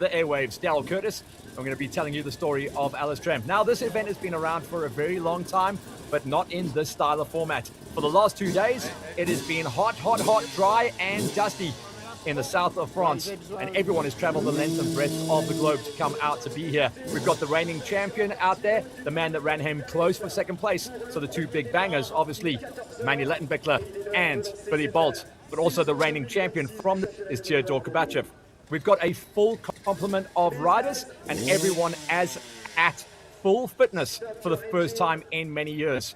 the airwaves, Daryl Curtis. I'm going to be telling you the story of Alestrem. Now, this event has been around for a very long time, but not in this style of format. For the last 2 days, it has been hot, dry and dusty in the south of France, and everyone has traveled the length and breadth of the globe to come out to be here. We've got the reigning champion out there, the man that ran him close for second place. So the two big bangers, obviously, Manny Lettenbichler and Billy Bolt, but also the reigning champion from is Theodor Kubachev. We've got a full complement of riders and everyone as at full fitness for the first time in many years.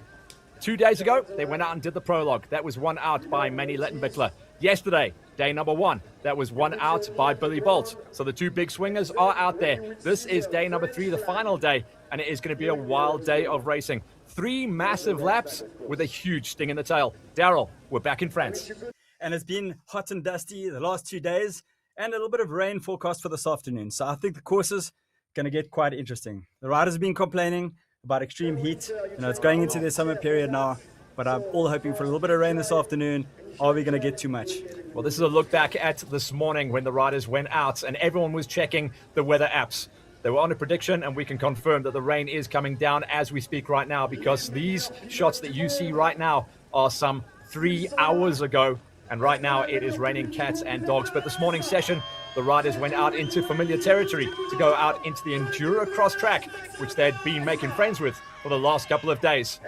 2 days ago, they went out and did the prologue. That was won out by Manny Lettenbichler. Yesterday, day number 1, that was won out by Billy Bolt. So the two big swingers are out there. This is day number 3, the final day, and it is going to be a wild day of racing. 3 massive laps with a huge sting in the tail. Daryl, we're back in France. And it's been hot and dusty the last 2 days, and a little bit of rain forecast for this afternoon. So I think the course is going to get quite interesting. The riders have been complaining about extreme heat. It's going into their summer period now, but I'm all hoping for a little bit of rain this afternoon. Are we going to get too much? Well, this is a look back at this morning when the riders went out and everyone was checking the weather apps. They were on a prediction, and we can confirm that the rain is coming down as we speak right now, because these shots that you see right now are some 3 hours ago. And right now it is raining cats and dogs. But this morning's session, the riders went out into familiar territory to go out into the Enduro cross track, which they'd been making friends with for the last couple of days.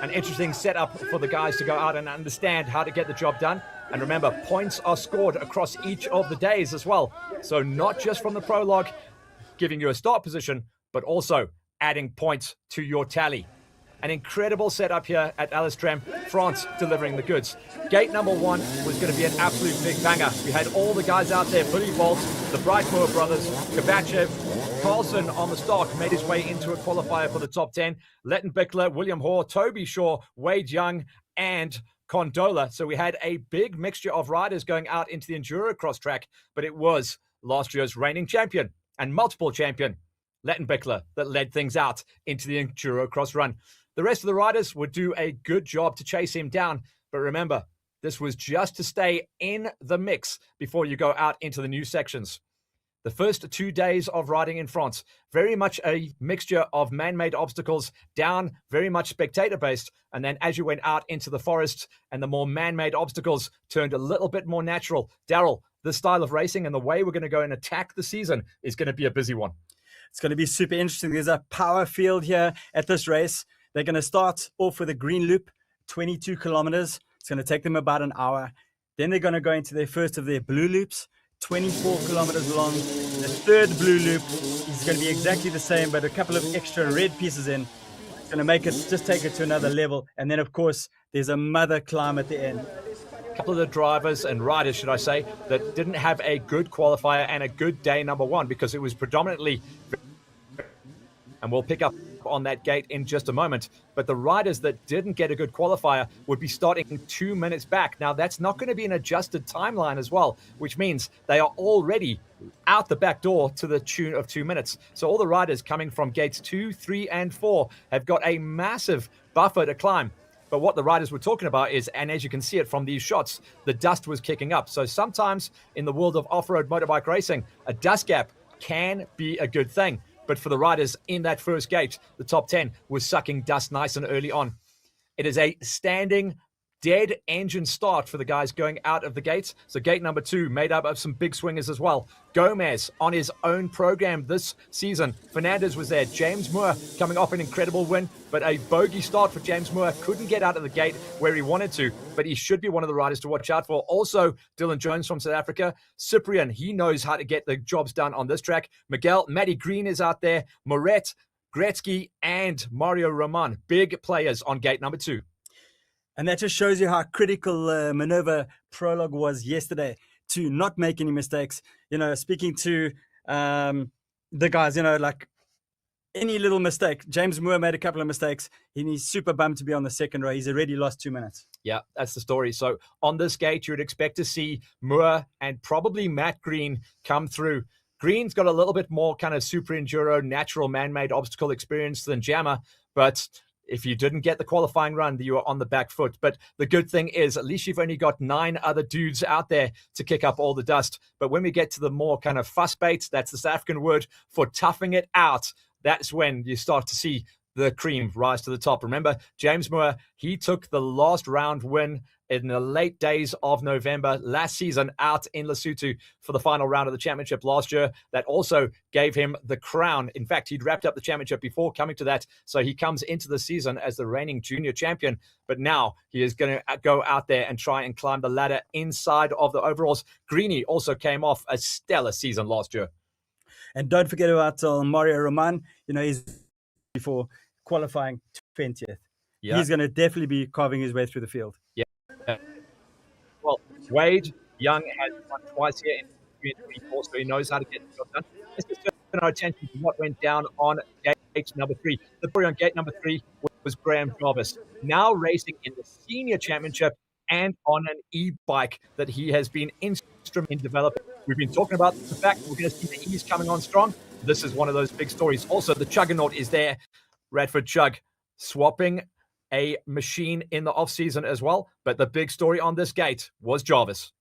An interesting setup for the guys to go out and understand how to get the job done. And remember, points are scored across each of the days as well. So not just from the prologue, giving you a start position, but also adding points to your tally. An incredible setup here at Alestrem, France, delivering the goods. Gate number 1 was going to be an absolute big banger. We had all the guys out there, Billy Bolt, the Brightmoor brothers, Kubachev, Carlson on the stock, made his way into a qualifier for the top 10. Lettenbichler, William Hoare, Toby Shaw, Wade Young, and Condola. So we had a big mixture of riders going out into the Enduro cross track, but it was last year's reigning champion and multiple champion, Lettenbichler, that led things out into the Enduro cross run. The rest of the riders would do a good job to chase him down. But remember, this was just to stay in the mix before you go out into the new sections. The first 2 days of riding in France, very much a mixture of man-made obstacles down, very much spectator-based. And then as you went out into the forest and the more man-made obstacles turned a little bit more natural. Daryl, this style of racing and the way we're going to go and attack the season is going to be a busy one. It's going to be super interesting. There's a power field here at this race. They're going to start off with a green loop, 22 kilometers. It's going to take them about an hour. Then they're going to go into their first of their blue loops, 24 kilometers long. The third blue loop is going to be exactly the same, but a couple of extra red pieces in. It's going to make it, just take it to another level. And then, of course, there's a mother climb at the end. A couple of the drivers and riders, should I say, that didn't have a good qualifier and a good day number 1, because it was predominantly, and we'll pick up on that gate in just a moment, but the riders that didn't get a good qualifier would be starting 2 minutes back. Now, that's not going to be an adjusted timeline as well, which means they are already out the back door to the tune of 2 minutes. So all the riders coming from gates 2, 3, and 4 have got a massive buffer to climb. But what the riders were talking about is, and as you can see it from these shots, the dust was kicking up. So sometimes in the world of off-road motorbike racing, a dust gap can be a good thing. But for the riders in that first gate, the top 10 was sucking dust nice and early on. It is a standing dead engine start for the guys going out of the gates. So gate number 2 made up of some big swingers as well. Gomez on his own program this season. Fernandez was there. James Moore coming off an incredible win, but a bogey start for James Moore. Couldn't get out of the gate where he wanted to, but he should be one of the riders to watch out for. Also, Dylan Jones from South Africa. Cyprian, he knows how to get the jobs done on this track. Miguel, Matty Green is out there. Moret, Gretzky, and Mario Roman. Big players on gate number 2. And that just shows you how critical Minerva prologue was yesterday to not make any mistakes. Speaking to the guys, like any little mistake. James Moore made a couple of mistakes, and he's super bummed to be on the second row. He's already lost 2 minutes. Yeah, that's the story. So on this gate, you would expect to see Moore and probably Matt Green come through. Green's got a little bit more kind of super enduro, natural man-made obstacle experience than Jammer, but if you didn't get the qualifying run, you were on the back foot. But the good thing is at least you've only got 9 other dudes out there to kick up all the dust. But when we get to the more kind of fuss baits, that's the South African word for toughing it out, that's when you start to see the cream rise to the top. Remember, James Moore, he took the last round win in the late days of November last season out in Lesotho for the final round of the championship last year. That also gave him the crown. In fact, he'd wrapped up the championship before coming to that, so he comes into the season as the reigning junior champion. But now he is going to go out there and try and climb the ladder inside of the overalls. Greenie also came off a stellar season last year. And don't forget about Mario Roman. He's before qualifying 20th. Yeah. He's going to definitely be carving his way through the field. Yeah. Well, Wade Young has won twice here in 3 so he knows how to get the job done. Let's just turn our attention to what went down on gate number 3. The story on gate number 3 was Graham Jarvis, now racing in the senior championship and on an e-bike that he has been instrumental in developing. We've been talking about the fact that we're going to see the E's coming on strong. This is one of those big stories. Also, the Chuggernaut is there. Radford Chug swapping a machine in the off-season as well. But the big story on this gate was Jarvis.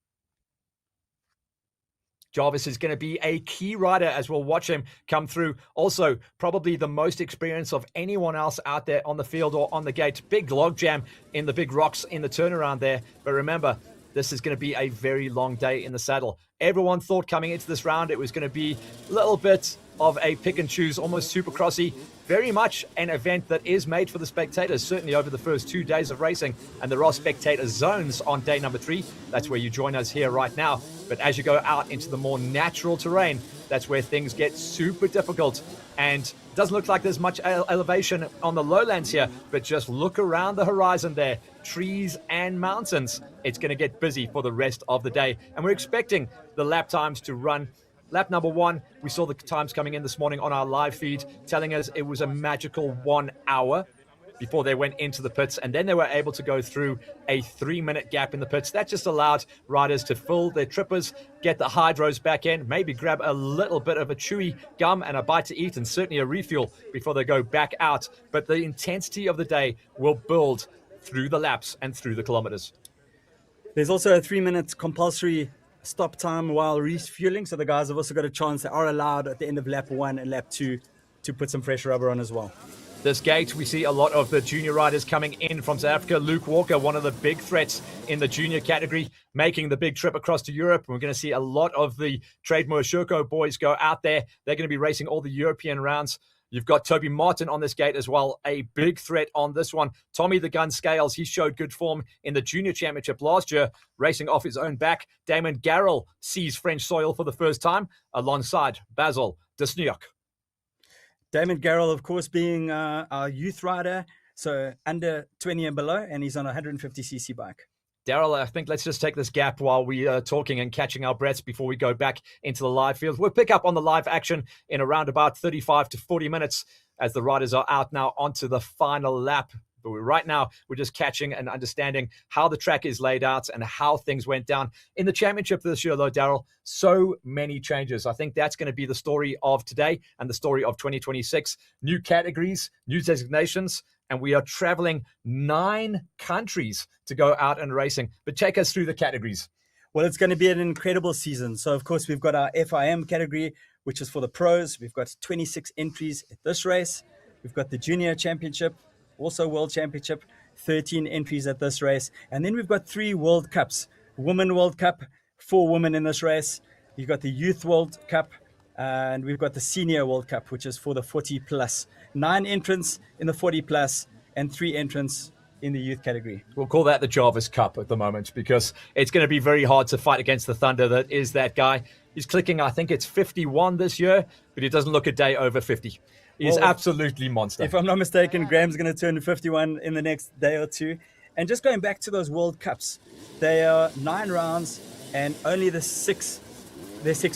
Jarvis is going to be a key rider as we'll watch him come through. Also, probably the most experience of anyone else out there on the field or on the gate. Big log jam in the big rocks in the turnaround there. But remember, this is going to be a very long day in the saddle. Everyone thought coming into this round it was going to be a little bit of a pick and choose, almost supercrossy. Very much an event that is made for the spectators, certainly over the first 2 days of racing. And there are spectator zones on day number 3. That's where you join us here right now. But as you go out into the more natural terrain, that's where things get super difficult. And it doesn't look like there's much elevation on the lowlands here, but just look around the horizon there. Trees and mountains. It's going to get busy for the rest of the day. And we're expecting the lap times to run. Lap number 1, we saw the times coming in this morning on our live feed, telling us it was a magical 1 hour before they went into the pits. And then they were able to go through a 3-minute gap in the pits. That just allowed riders to fill their trippers, get the hydros back in, maybe grab a little bit of a chewy gum and a bite to eat, and certainly a refuel before they go back out. But the intensity of the day will build through the laps and through the kilometers. There's also a 3-minute compulsory stop time while refueling, so the guys have also got a chance. They are allowed at the end of lap 1 and lap 2 to put some fresh rubber on as well. This gate, we see a lot of the junior riders coming in from South Africa. Luke Walker, one of the big threats in the junior category, making the big trip across to Europe. We're going to see a lot of the Trademore Shurko boys go out there. They're going to be racing all the European rounds. You've got Toby Martin on this gate as well, a big threat on this one. Tommy the Gun Scales, he showed good form in the junior championship last year, racing off his own back. Damon Garrell sees French soil for the first time alongside Basil Desniuk. Damon Garrell, of course, being our youth rider, so under 20 and below, and he's on a 150cc bike. Daryl, I think let's just take this gap while we are talking and catching our breaths before we go back into the live field. We'll pick up on the live action in around about 35 to 40 minutes as the riders are out now onto the final lap. But right now, we're just catching and understanding how the track is laid out and how things went down. In the championship this year, though, Daryl, so many changes. I think that's going to be the story of today and the story of 2026. New categories, new designations, and we are traveling 9 countries to go out and racing. But take us through the categories. Well, it's going to be an incredible season. So, of course, we've got our FIM category, which is for the pros. We've got 26 entries at this race. We've got the Junior Championship, also World Championship, 13 entries at this race. And then we've got 3 World Cups. Women World Cup, 4 women in this race. You've got the Youth World Cup, and we've got the Senior World Cup, which is for the 40 plus. 9 entrants in the 40 plus and 3 entrants in the youth category. We'll call that the Jarvis Cup at the moment because it's going to be very hard to fight against the Thunder that is that guy. He's clicking, I think it's 51 this year, but he doesn't look a day over 50. He's absolutely monster. If I'm not mistaken, Graham's going to turn 51 in the next day or two. And just going back to those World Cups, they are 9 rounds and only their 6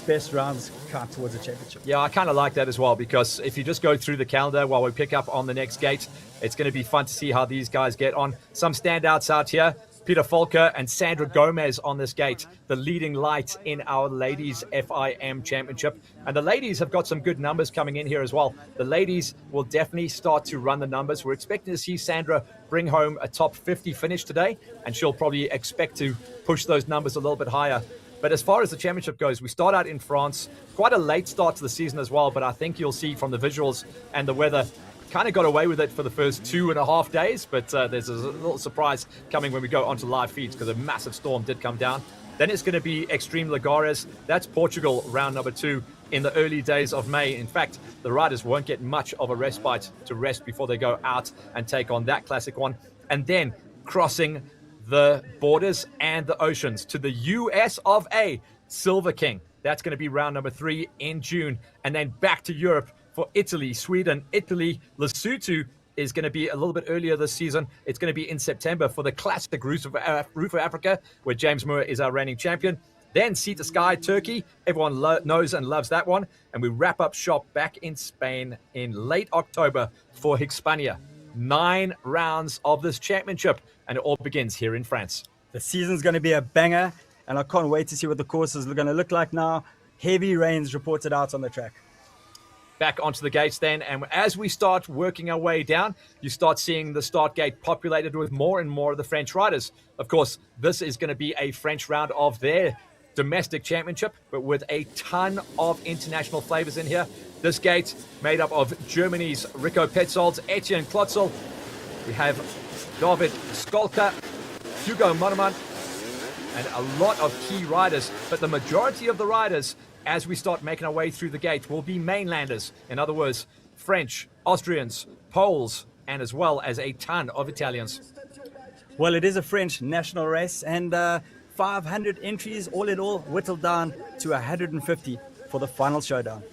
best rounds count towards the championship. Yeah, I kind of like that as well because if you just go through the calendar while we pick up on the next gate, it's going to be fun to see how these guys get on. Some standouts out here. Peter Volker and Sandra Gomez on this gate, the leading light in our ladies FIM championship. And the ladies have got some good numbers coming in here as well. The ladies will definitely start to run the numbers. We're expecting to see Sandra bring home a top 50 finish today, and she'll probably expect to push those numbers a little bit higher. But as far as the championship goes, we start out in France. Quite a late start to the season as well, but I think you'll see from the visuals and the weather, kind of got away with it for the first 2.5 days, but there's a little surprise coming when we go onto live feeds because a massive storm did come down. Then it's going to be Extreme Lagares. That's Portugal, round number 2 in the early days of May. In fact, the riders won't get much of a respite to rest before they go out and take on that classic one. And then crossing the borders and the oceans to the US of A, Silver King. That's going to be round number 3 in June. And then back to Europe for Italy, Sweden, Italy. Lesotho is going to be a little bit earlier this season. It's going to be in September for the classic Roof of Africa, where James Moore is our reigning champion. Then Sea to Sky, Turkey. Everyone knows and loves that one. And we wrap up shop back in Spain in late October for Hispania. 9 rounds of this championship, and it all begins here in France. The season's going to be a banger, and I can't wait to see what the courses are going to look like now. Heavy rains reported out on the track. Back onto the gates then, and as we start working our way down, you start seeing the start gate populated with more and more of the French riders. Of course, this is going to be a French round of their domestic championship, but with a ton of international flavors in here. This gate made up of Germany's Rico Petzold, Etienne Klotzel. We have David Skolka, Hugo Moneman, and a lot of key riders, but the majority of the riders as we start making our way through the gate will be mainlanders. In other words, French, Austrians, Poles, and as well as a ton of Italians. Well, it is a French national race, and 500 entries all in all, whittled down to 150 for the final showdown.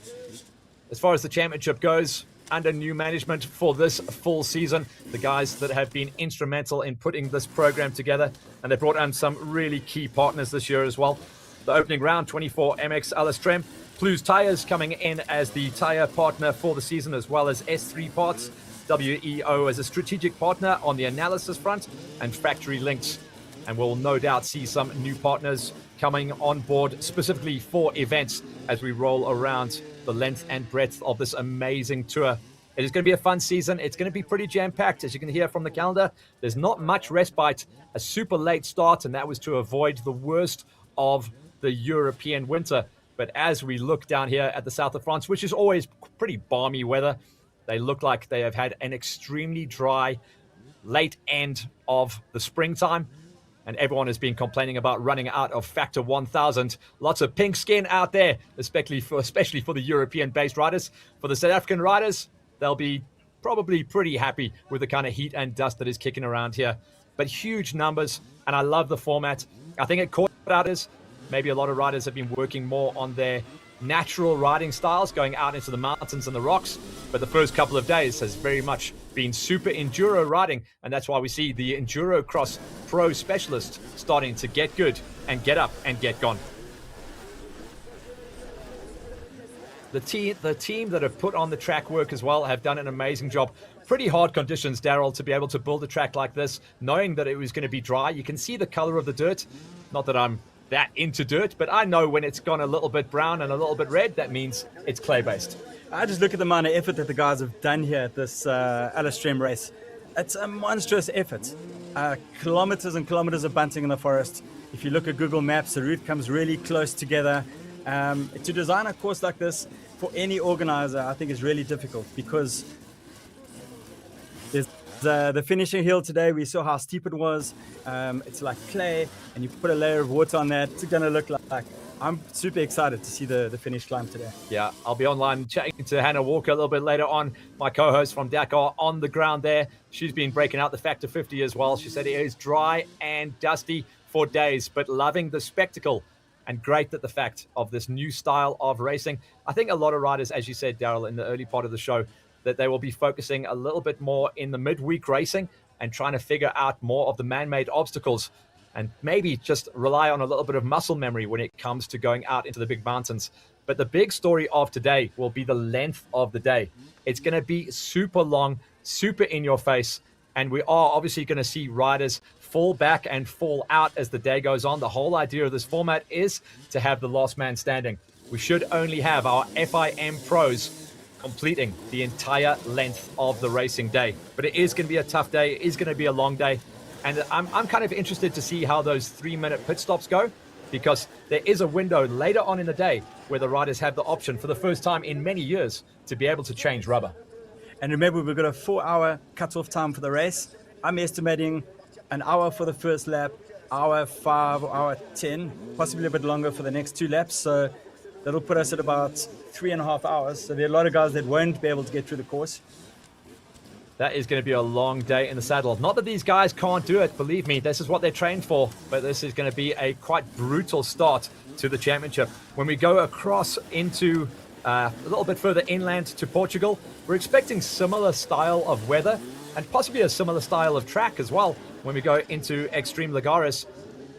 As far as the championship goes, under new management for this full season, the guys that have been instrumental in putting this program together, and they brought on some really key partners this year as well. The opening round, 24MX Alestrem. Plus Tires coming in as the tire partner for the season, as well as S3 Parts. WEO as a strategic partner on the analysis front, and Factory Links. And we'll no doubt see some new partners coming on board specifically for events as we roll around the length and breadth of this amazing tour. It is going to be a fun season. It's going to be pretty jam-packed, as you can hear from the calendar. There's not much respite. A super late start, and that was to avoid the worst of the European winter. But as we look down here at the south of France, which is always pretty balmy weather, they look like they have had an extremely dry late end of the springtime, and everyone has been complaining about running out of factor 1000. Lots of pink skin out there, especially for the European-based riders. For the South African riders, they'll be probably pretty happy with the kind of heat and dust that is kicking around here. But huge numbers, and I love the format. I think it caught riders. Maybe a lot of riders have been working more on their natural riding styles, going out into the mountains and the rocks. But the first couple of days has very much been super enduro riding, and that's why we see the Enduro Cross Pro specialists starting to get good and get up and get gone. The team that have put on the track work as well have done an amazing job. Pretty hard conditions, Daryl, to be able to build a track like this, knowing that it was going to be dry. You can see the color of the dirt. Not that I'm that into dirt, but I know when it's gone a little bit brown and a little bit red, that means it's clay-based. I just look at the amount of effort that the guys have done here at this Alestrem race. It's a monstrous effort. Kilometers and kilometers of bunting in the forest. If you look at Google Maps, the route comes really close together. To design a course like this for any organizer, I think is really difficult, because there's the finishing hill today. We saw how steep it was. It's like clay, and you put a layer of water on that. It's going to look like. I'm super excited to see the finish climb today. Yeah, I'll be online chatting to Hannah Walker a little bit later on, my co-host from Dakar, on the ground there. She's been breaking out the Factor 50 as well. She said it is dry and dusty for days, but loving the spectacle. And great that the fact of this new style of racing. I think a lot of riders, as you said, Daryl, in the early part of the show, that they will be focusing a little bit more in the midweek racing and trying to figure out more of the man-made obstacles, and maybe just rely on a little bit of muscle memory when it comes to going out into the big mountains. But the big story of today will be the length of the day. It's going to be super long, super in your face, And we are obviously going to see riders fall back and fall out as the day goes on. The whole idea of this format is to have the last man standing. We should only have our FIM pros completing the entire length of the racing day. But it is going to be a tough day. It is going to be a long day. And I'm kind of interested to see how those 3-minute pit stops go, because there is a window later on in the day where the riders have the option for the first time in many years to be able to change rubber. And remember, we've got a 4-hour cut-off time for the race. I'm estimating an hour for the first lap, hour 5, hour 10, possibly a bit longer for the next 2 laps. So that'll put us at about 3.5 hours. So there are a lot of guys that won't be able to get through the course. That is going to be a long day in the saddle. Not that these guys can't do it, believe me, this is what they're trained for, but this is going to be a quite brutal start to the championship. When we go across into a little bit further inland to Portugal, we're expecting similar style of weather and possibly a similar style of track as well. When we go into Extreme Lagares,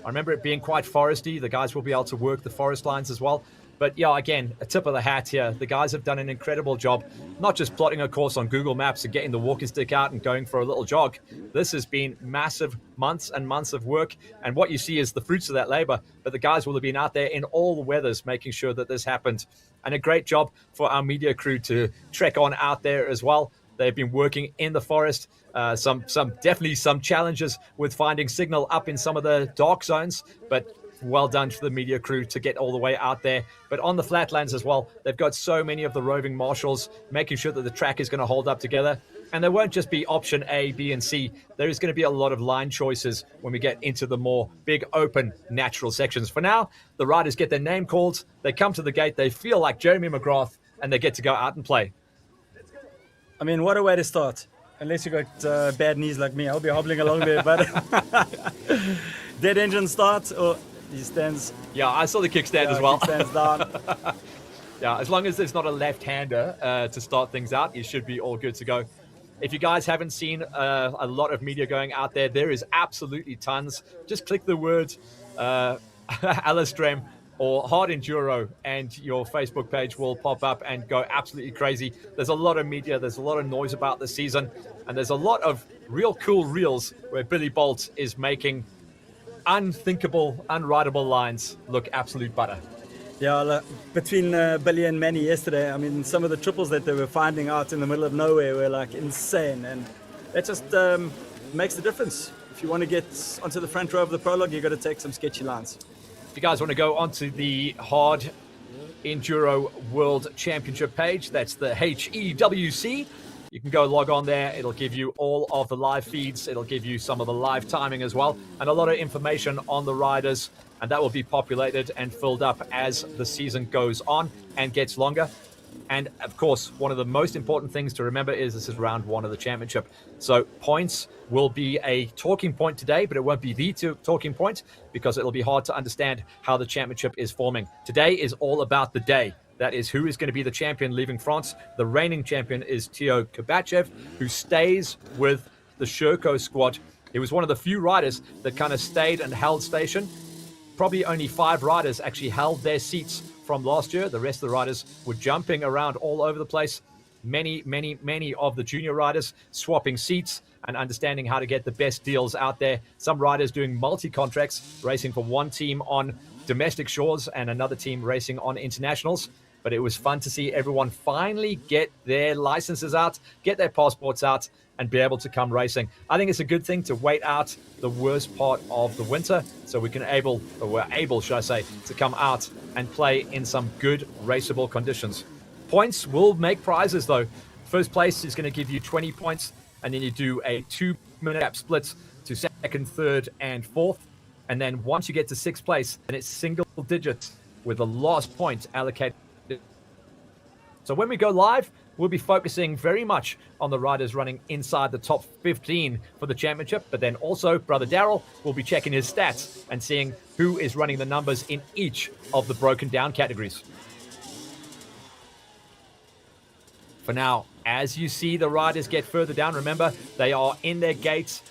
I remember it being quite foresty. The guys will be able to work the forest lines as well. But yeah, again, a tip of the hat here. The guys have done an incredible job, not just plotting a course on Google Maps and getting the walking stick out and going for a little jog. This has been massive months and months of work. And what you see is the fruits of that labor. But the guys will have been out there in all the weathers making sure that this happened. And a great job for our media crew to trek on out there as well. They've been working in the forest. Definitely some challenges with finding signal up in some of the dark zones, but well done for the media crew to get all the way out there. But on the flatlands as well, they've got so many of the roving marshals making sure that the track is going to hold up together. And there won't just be option A, B, and C. There is going to be a lot of line choices when we get into the more big, open, natural sections. For now, the riders get their name called, they come to the gate, they feel like Jeremy McGrath, and they get to go out and play. I mean, what a way to start. Unless you got bad knees like me, I'll be hobbling along there. But dead engine start, or he stands. Yeah, I saw the kickstand as well. Kickstand's down. Yeah, as long as there's not a left-hander to start things out, you should be all good to go. If you guys haven't seen a lot of media going out there, there is absolutely tons. Just click the word Alestrem or Hard Enduro and your Facebook page will pop up and go absolutely crazy. There's a lot of media, there's a lot of noise about the season, and there's a lot of real cool reels where Billy Bolt is making unthinkable, unrideable lines look absolute butter. Yeah, between Billy and Manny yesterday, I mean, some of the triples that they were finding out in the middle of nowhere were like insane, and that just makes the difference. If you want to get onto the front row of the prologue, you've got to take some sketchy lines. If you guys want to go onto the Hard Enduro World Championship page, that's the HEWC. You can go log on there. It'll give you all of the live feeds. It'll give you some of the live timing as well, and a lot of information on the riders. And that will be populated and filled up as the season goes on and gets longer. And of course, one of the most important things to remember is this is round 1 of the championship. So points will be a talking point today, but it won't be the talking point because it'll be hard to understand how the championship is forming. Today is all about the day. That is who is going to be the champion leaving France. The reigning champion is Teo Kubachev, who stays with the Sherco squad. He was one of the few riders that kind of stayed and held station. Probably only 5 riders actually held their seats from last year. The rest of the riders were jumping around all over the place. Many of the junior riders swapping seats and understanding how to get the best deals out there. Some riders doing multi-contracts, racing for one team on domestic shores and another team racing on internationals. But it was fun to see everyone finally get their licenses out, get their passports out, and be able to come racing. I think it's a good thing to wait out the worst part of the winter so we're able, should I say, to come out and play in some good raceable conditions. Points will make prizes though. First place is going to give you 20 points, and then you do a 2-minute gap split to second, third, and fourth. And then once you get to 6th place, then it's single digits with the last point allocated. So when we go live, we'll be focusing very much on the riders running inside the top 15 for the championship. But then also, Brother Daryl will be checking his stats and seeing who is running the numbers in each of the broken down categories. For now, as you see the riders get further down, remember, they are in their gates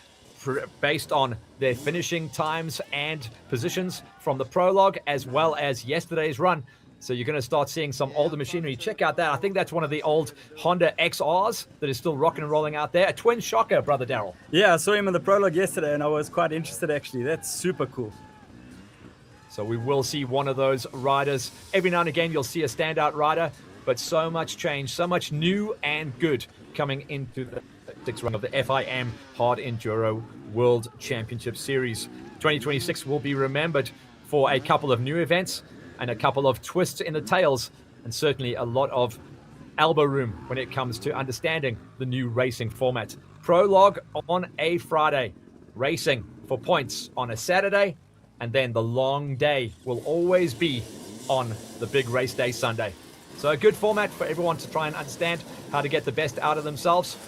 based on their finishing times and positions from the prologue, as well as yesterday's run. So you're going to start seeing some older machinery. Check out that. I think that's one of the old Honda XRs that is still rocking and rolling out there. A twin shocker, Brother Daryl. Yeah, I saw him in the prologue yesterday, and I was quite interested, actually. That's super cool. So we will see one of those riders. Every now and again, you'll see a standout rider, but so much change, so much new and good coming into the sixth run of the FIM Hard Enduro World Championship Series. 2026 will be remembered for a couple of new events and a couple of twists in the tails, and certainly a lot of elbow room when it comes to understanding the new racing format. Prologue on a Friday, racing for points on a Saturday, and then the long day will always be on the big race day Sunday. So a good format for everyone to try and understand how to get the best out of themselves.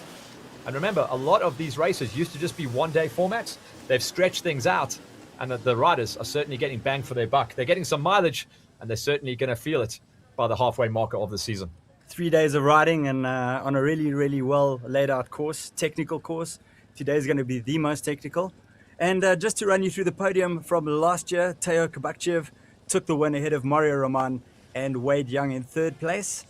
And remember, a lot of these races used to just be one-day formats. They've stretched things out, and the riders are certainly getting bang for their buck. They're getting some mileage, and they're certainly going to feel it by the halfway marker of the season. 3 days of riding and on a really, really well laid out course, technical course. Today is going to be the most technical. And just to run you through the podium from last year, Teo Kabakchev took the win ahead of Mario Roman and Wade Young in third place.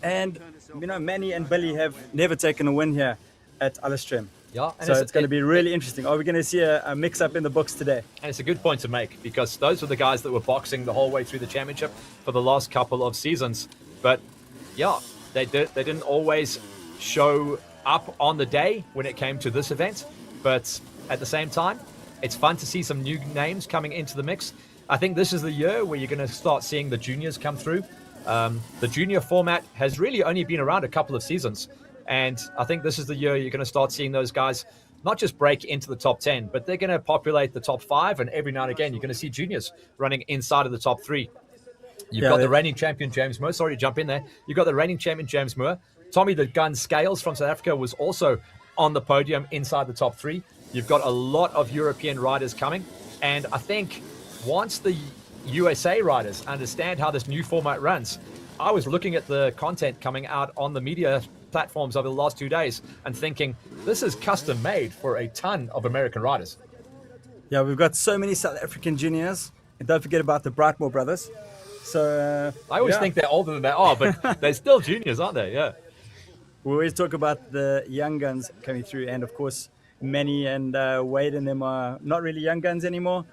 And, you know, Manny and Billy have never taken a win here at Alestrem. Yeah, so it's going to be really interesting. Are we going to see a mix-up in the books today? And it's a good point to make, because those were the guys that were boxing the whole way through the championship for the last couple of seasons. But, yeah, they didn't always show up on the day when it came to this event. But at the same time, it's fun to see some new names coming into the mix. I think this is the year where you're going to start seeing the juniors come through. The junior format has really only been around a couple of seasons. And I think this is the year you're going to start seeing those guys not just break into the top 10, but they're going to populate the top 5. And every now and again, you're going to see juniors running inside of the top 3. You've got the reigning champion, James Moore. Sorry to jump in there. You've got the reigning champion, James Moore. Tommy the Gun Scales from South Africa was also on the podium inside the top 3. You've got a lot of European riders coming. And I think once the USA riders understand how this new format runs, I was looking at the content coming out on the media platforms over the last 2 days and thinking, this is custom made for a ton of American riders. Yeah, we've got so many South African juniors. And don't forget about the Brightmore brothers. So I always think they're older than they are, but they're still juniors, aren't they? Yeah. We always talk about the young guns coming through. And of course, Manny and Wade and them are not really young guns anymore.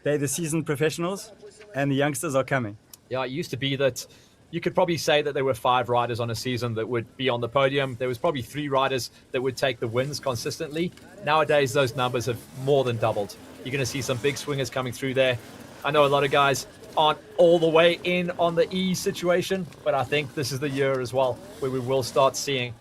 They're the seasoned professionals, and the youngsters are coming. Yeah, it used to be that you could probably say that there were 5 riders on a season that would be on the podium. There was probably 3 riders that would take the wins consistently. Nowadays, those numbers have more than doubled. You're going to see some big swingers coming through there. I know a lot of guys aren't all the way in on the E situation, but I think this is the year as well where we will start seeing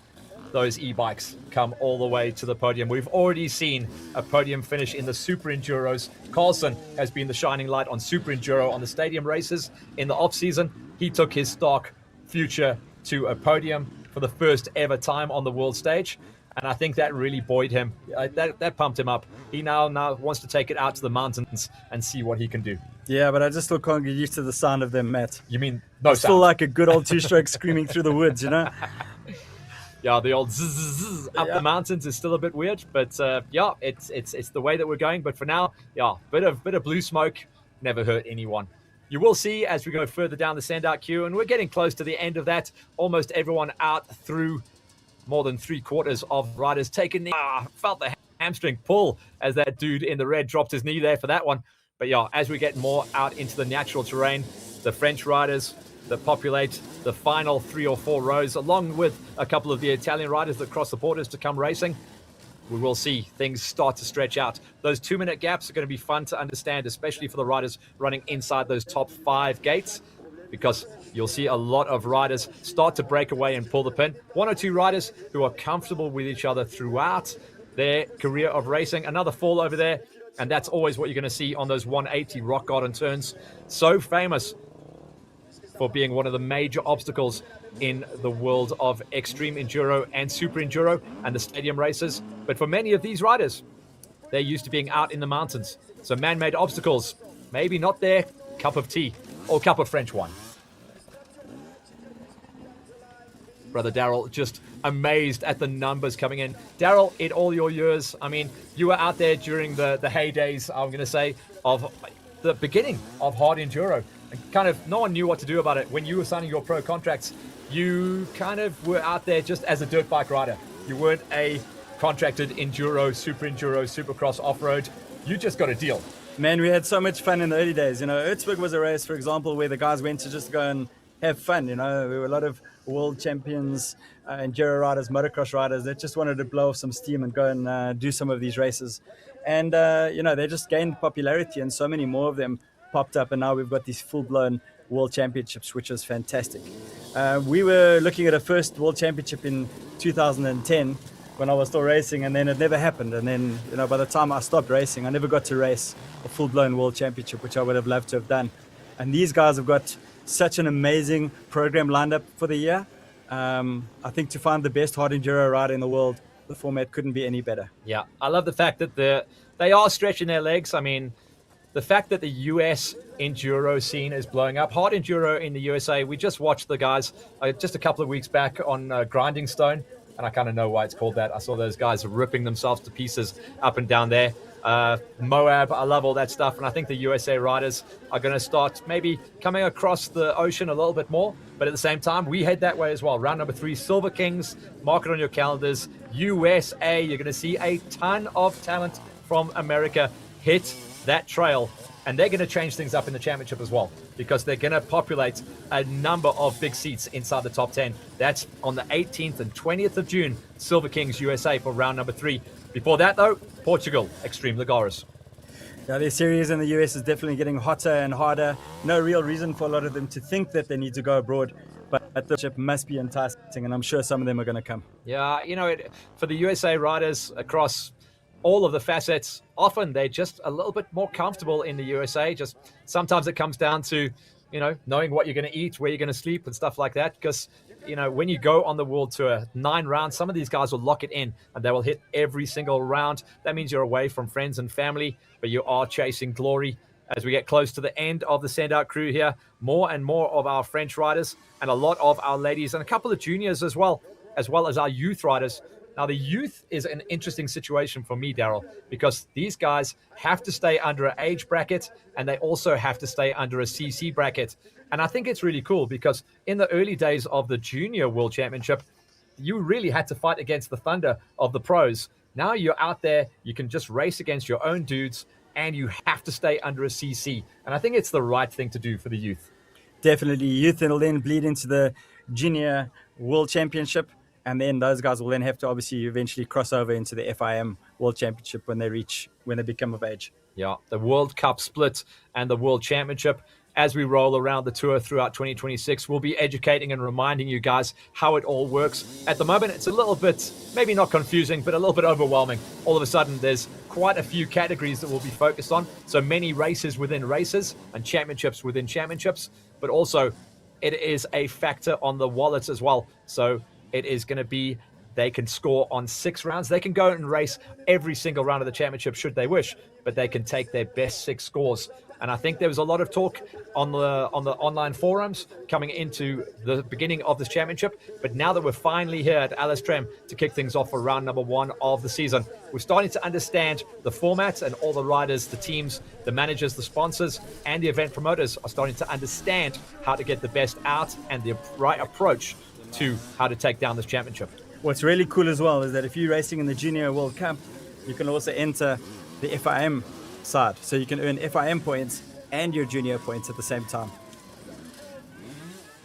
those e-bikes come all the way to the podium. We've already seen a podium finish in the Super Enduros. Carlson has been the shining light on Super Enduro on the stadium races in the off-season. He took his stock future to a podium for the first ever time on the world stage. And I think that really buoyed him. That pumped him up. He now wants to take it out to the mountains and see what he can do. Yeah, but I just still can't get used to the sound of them, Matt. You mean no it's sound? Still like a good old 2-stroke screaming through the woods, you know? Yeah, the old zzz, zzz up the mountains is still a bit weird, but yeah, it's the way that we're going. But for now, yeah, bit of blue smoke never hurt anyone. You will see as we go further down the standout queue, and we're getting close to the end of that. Almost everyone out through more than 3/4 of riders taking. Felt the hamstring pull as that dude in the red dropped his knee there for that one. But yeah, as we get more out into the natural terrain, the French riders that populate the final 3 or 4 rows, along with a couple of the Italian riders that cross the borders to come racing, we will see things start to stretch out. Those 2-minute gaps are going to be fun to understand, especially for the riders running inside those top 5 gates, because you'll see a lot of riders start to break away and pull the pin. 1 or 2 riders who are comfortable with each other throughout their career of racing. Another fall over there, and that's always what you're going to see on those 180 rock garden turns. So famous for being one of the major obstacles in the world of extreme enduro and super enduro and the stadium races. But for many of these riders, they're used to being out in the mountains. So man-made obstacles, maybe not their cup of tea or cup of French wine. Brother Daryl, just amazed at the numbers coming in. Daryl, in all your years, I mean, you were out there during the heydays, I'm going to say, of the beginning of hard enduro. And kind of no one knew what to do about it. When you were signing your pro contracts, you kind of were out there just as a dirt bike rider. You weren't a contracted enduro, supercross off-road. You just got a deal. Man, we had so much fun in the early days. Würzburg was a race, for example, where the guys went to just go and have fun. We were a lot of world champions, enduro riders, motocross riders that just wanted to blow off some steam and go and do some of these races. And, they just gained popularity, and so many more of them popped up. And now we've got these full-blown world championships, which is fantastic. We were looking at a first world championship in 2010 when I was still racing, and then it never happened. And then, by the time I stopped racing, I never got to race a full-blown world championship, which I would have loved to have done. And these guys have got such an amazing program lined up for the year. I think to find the best hard enduro rider in the world, the format couldn't be any better. Yeah, I love the fact that they are stretching their legs. I mean, the fact that the US enduro scene is blowing up. Hard enduro in the USA, we just watched the guys just a couple of weeks back on Grinding Stone, and I kind of know why it's called that. I saw those guys ripping themselves to pieces up and down there. Moab, I love all that stuff, and I think the USA riders are going to start maybe coming across the ocean a little bit more, but at the same time, we head that way as well. Round number 3, Silver Kings, mark it on your calendars. USA, you're going to see a ton of talent from America hit that trail, and they're going to change things up in the championship as well, because they're going to populate a number of big seats inside the top 10. That's on the 18th and 20th of June, Silver Kings USA for round number 3. Before that, though, Portugal, Extreme Lagares. Yeah, their series in the US is definitely getting hotter and harder. No real reason for a lot of them to think that they need to go abroad, but the ship must be enticing, and I'm sure some of them are going to come. Yeah, for the USA riders across all of the facets, often they're just a little bit more comfortable in the USA. Just sometimes it comes down to, knowing what you're going to eat, where you're going to sleep and stuff like that. Because, when you go on the world tour, 9 rounds, some of these guys will lock it in and they will hit every single round. That means you're away from friends and family, but you are chasing glory. As we get close to the end of the send-out crew here, more and more of our French riders and a lot of our ladies and a couple of juniors as well as our youth riders. Now, the youth is an interesting situation for me, Daryl, because these guys have to stay under an age bracket and they also have to stay under a CC bracket. And I think it's really cool because in the early days of the Junior World Championship, you really had to fight against the thunder of the pros. Now you're out there, you can just race against your own dudes, and you have to stay under a CC. And I think it's the right thing to do for the youth. Definitely. Youth will then bleed into the Junior World Championship. And then those guys will then have to obviously eventually cross over into the FIM World Championship when they become of age. Yeah, the World Cup split and the World Championship. As we roll around the tour throughout 2026, we'll be educating and reminding you guys how it all works. At the moment, it's a little bit, maybe not confusing, but a little bit overwhelming. All of a sudden, there's quite a few categories that we'll be focused on. So many races within races and championships within championships, but also it is a factor on the wallets as well. So it is going to be, they can score on 6 rounds. They can go and race every single round of the championship should they wish, but they can take their best 6 scores. And I think there was a lot of talk on the online forums coming into the beginning of this championship. But now that we're finally here at Alestrem to kick things off for round number 1 of the season, we're starting to understand the format, and all the riders, the teams, the managers, the sponsors, and the event promoters are starting to understand how to get the best out and the right approach to how to take down this championship. What's really cool as well is that if you're racing in the Junior World Cup, you can also enter the FIM side. So you can earn FIM points and your junior points at the same time.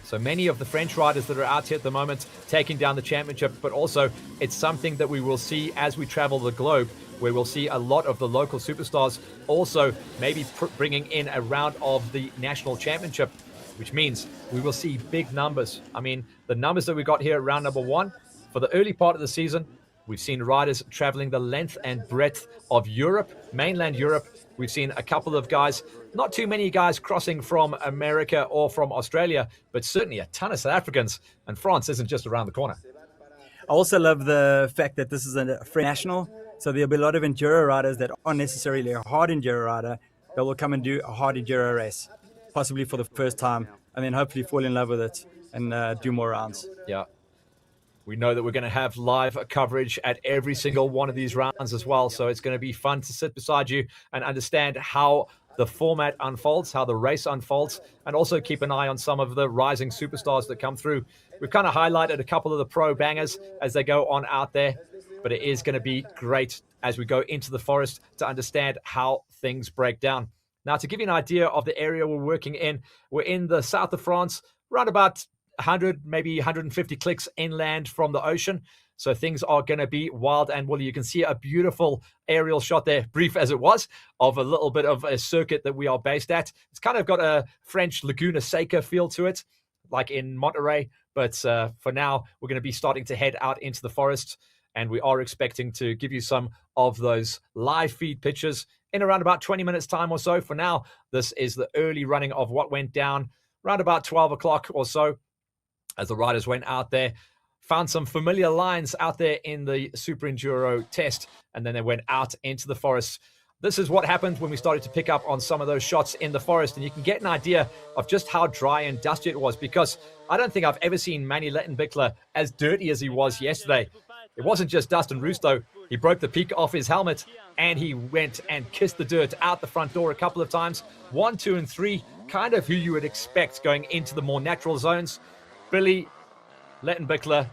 So many of the French riders that are out here at the moment taking down the championship, but also it's something that we will see as we travel the globe, where we'll see a lot of the local superstars also maybe bringing in a round of the national championship, which means we will see big numbers. I mean, the numbers that we got here at round number 1, for the early part of the season, we've seen riders traveling the length and breadth of Europe, mainland Europe. We've seen a couple of guys, not too many guys crossing from America or from Australia, but certainly a ton of South Africans, and France isn't just around the corner. I also love the fact that this is a French national, so there'll be a lot of enduro riders that aren't necessarily a hard enduro rider that will come and do a hard enduro race, possibly for the first time, and then hopefully fall in love with it and do more rounds. Yeah. We know that we're going to have live coverage at every single one of these rounds as well. So it's going to be fun to sit beside you and understand how the format unfolds, how the race unfolds, and also keep an eye on some of the rising superstars that come through. We've kind of highlighted a couple of the pro bangers as they go on out there, but it is going to be great as we go into the forest to understand how things break down. Now, to give you an idea of the area we're working in, we're in the south of France, around about 100, maybe 150 clicks inland from the ocean. So things are going to be wild and woolly. You can see a beautiful aerial shot there, brief as it was, of a little bit of a circuit that we are based at. It's kind of got a French Laguna Seca feel to it, like in Monterey. But for now, we're going to be starting to head out into the forest. And we are expecting to give you some of those live feed pictures in around about 20 minutes time or so. For now, this is the early running of what went down around about 12 o'clock or so as the riders went out there. Found some familiar lines out there in the Super Enduro test, and then they went out into the forest. This is what happened when we started to pick up on some of those shots in the forest, and you can get an idea of just how dry and dusty it was, because I don't think I've ever seen Manny Lettenbichler as dirty as he was yesterday. It wasn't just dust and roost, though. He broke the peak off his helmet, and he went and kissed the dirt out the front door a couple of times. 1, 2, and 3, kind of who you would expect going into the more natural zones. Billy, Lettenbichler,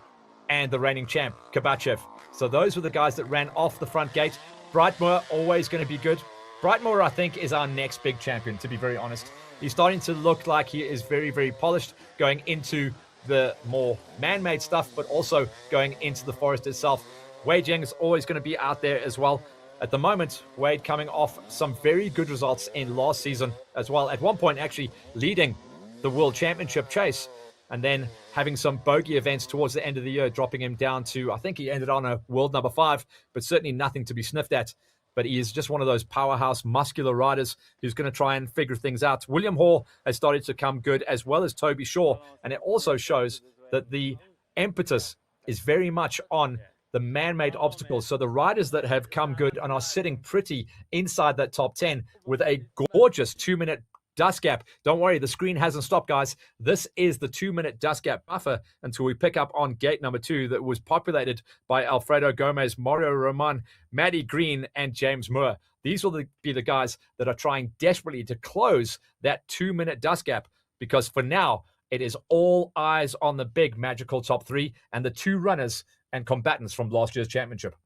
and the reigning champ, Kabachev. So those were the guys that ran off the front gate. Brightmoor, always going to be good. Brightmoor, I think, is our next big champion, to be very honest. He's starting to look like he is very, very polished going into the more man-made stuff, but also going into the forest itself. Wade Yang is always going to be out there as well. At the moment, Wade coming off some very good results in last season as well. At one point, actually leading the World Championship chase, and then having some bogey events towards the end of the year, dropping him down to, I think he ended on a world number 5, but certainly nothing to be sniffed at. But he is just one of those powerhouse, muscular riders who's going to try and figure things out. William Hall has started to come good, as well as Toby Shaw. And it also shows that the impetus is very much on the man-made obstacles. So the riders that have come good and are sitting pretty inside that top 10 with a gorgeous 2-minute dust gap. Don't worry, the screen hasn't stopped, guys. This is the 2-minute dust gap buffer until we pick up on gate number 2 that was populated by Alfredo Gomez, Mario Roman, Matty Green, and James Moore. These will be the guys that are trying desperately to close that 2-minute dust gap, because for now, it is all eyes on the big magical top 3 and the 2 runners and combatants from last year's championship.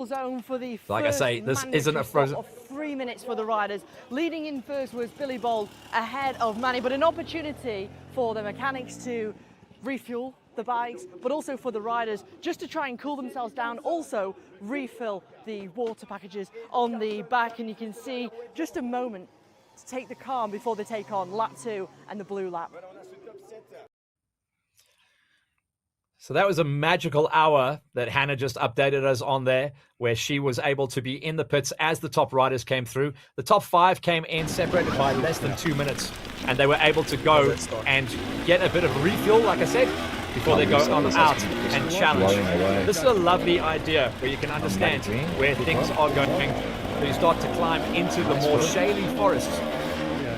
Zone for the like I say, this isn't a frozen of 3 minutes for the riders. Leading in first was Billy Bold ahead of Manny, but an opportunity for the mechanics to refuel the bikes, but also for the riders just to try and cool themselves down, also refill the water packages on the back. And you can see just a moment to take the calm before they take on lap 2 and the blue lap. So that was a magical hour that Hannah just updated us on there, where she was able to be in the pits as the top riders came through. The top 5 came in separated by less than 2 minutes, and they were able to go and get a bit of refuel, like I said, before they go on out and challenge. This is a lovely idea where you can understand where things are going. So you start to climb into the more shaly forests.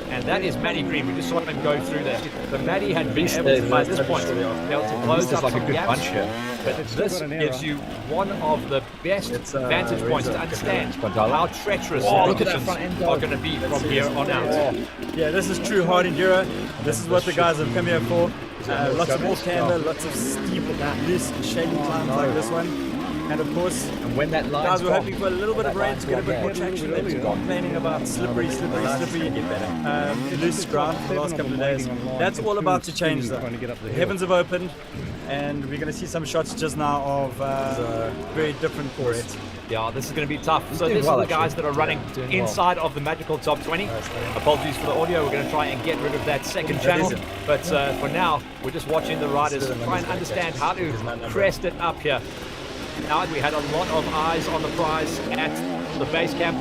And that is Matty Green. We just saw him go through there. So Matty had been able to, by this point, be able to close up some gaps. But this gives you one of the best vantage points to understand how treacherous the conditions are going to be from here on out. Yeah, this is true hard enduro. This is what the guys have come here for. Lots of off camber, lots of steep, loose, shady climbs like this one. And of course, when that guys were hoping for a little bit of rain to get a bit more traction. They've been complaining about slippery, loose ground for the last couple of days. That's all about to change though. The heavens have opened, and we're going to see some shots just now of very different course. Yeah, this is going to be tough. So this are the guys that are running inside of the magical top 20. Apologies for the audio. We're going to try and get rid of that second channel. But for now, we're just watching the riders try and understand how to crest it up here. Now we had a lot of eyes on the prize at the base camp,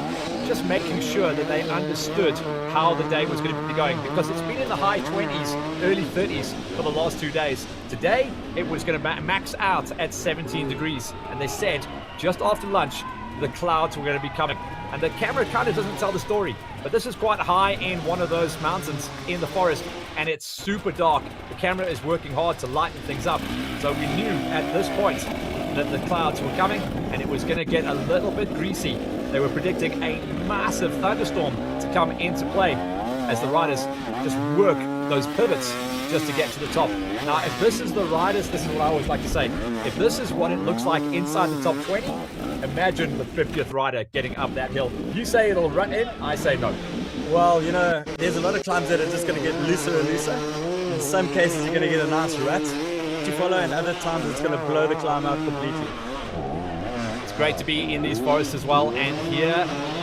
just making sure that they understood how the day was going to be going, because it's been in the high 20s, early 30s for the last 2 days. Today, it was going to max out at 17 degrees, and they said just after lunch, the clouds were going to be coming. And the camera kind of doesn't tell the story, but this is quite high in one of those mountains in the forest, and it's super dark. The camera is working hard to lighten things up, so we knew at this point that the clouds were coming and it was going to get a little bit greasy. they were predicting a massive thunderstorm to come into play as the riders just work those pivots just to get to the top. Now, if this is the riders, this is what I always like to say. If this is what it looks like inside the top 20, imagine the 50th rider getting up that hill. You say it'll run in, I say no. Well, you know, there's a lot of climbs that are just going to get looser and looser. In some cases, you're going to get a nice rut to follow, and other times it's going to blow the climb out completely. It's great to be in these forests as well, and hear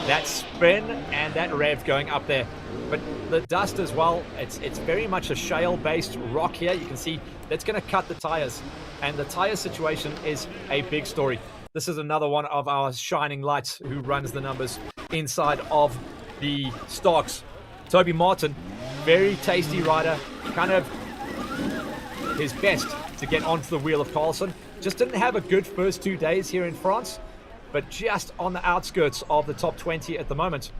that spin and that rev going up there. But the dust as well, it's very much a shale-based rock here. You can see that's going to cut the tires, and the tire situation is a big story. This is another one of our shining lights who runs the numbers inside of the stocks. Toby Martin, very tasty rider, kind of his best to get onto the wheel of Carlson. Just didn't have a good first 2 days here in France, but just on the outskirts of the top 20 at the moment.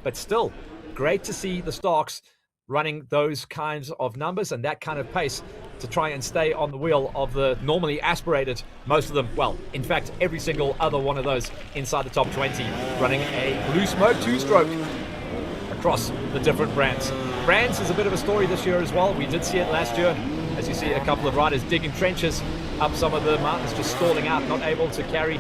But still, great to see the stocks running those kinds of numbers and that kind of pace to try and stay on the wheel of the normally aspirated, most of them, well, in fact, every single other one of those inside the top 20, running a Blue Smoke 2-stroke across the different brands. Brands is a bit of a story this year as well. We did see it last year, as you see a couple of riders digging trenches up some of the mountains, just stalling out, not able to carry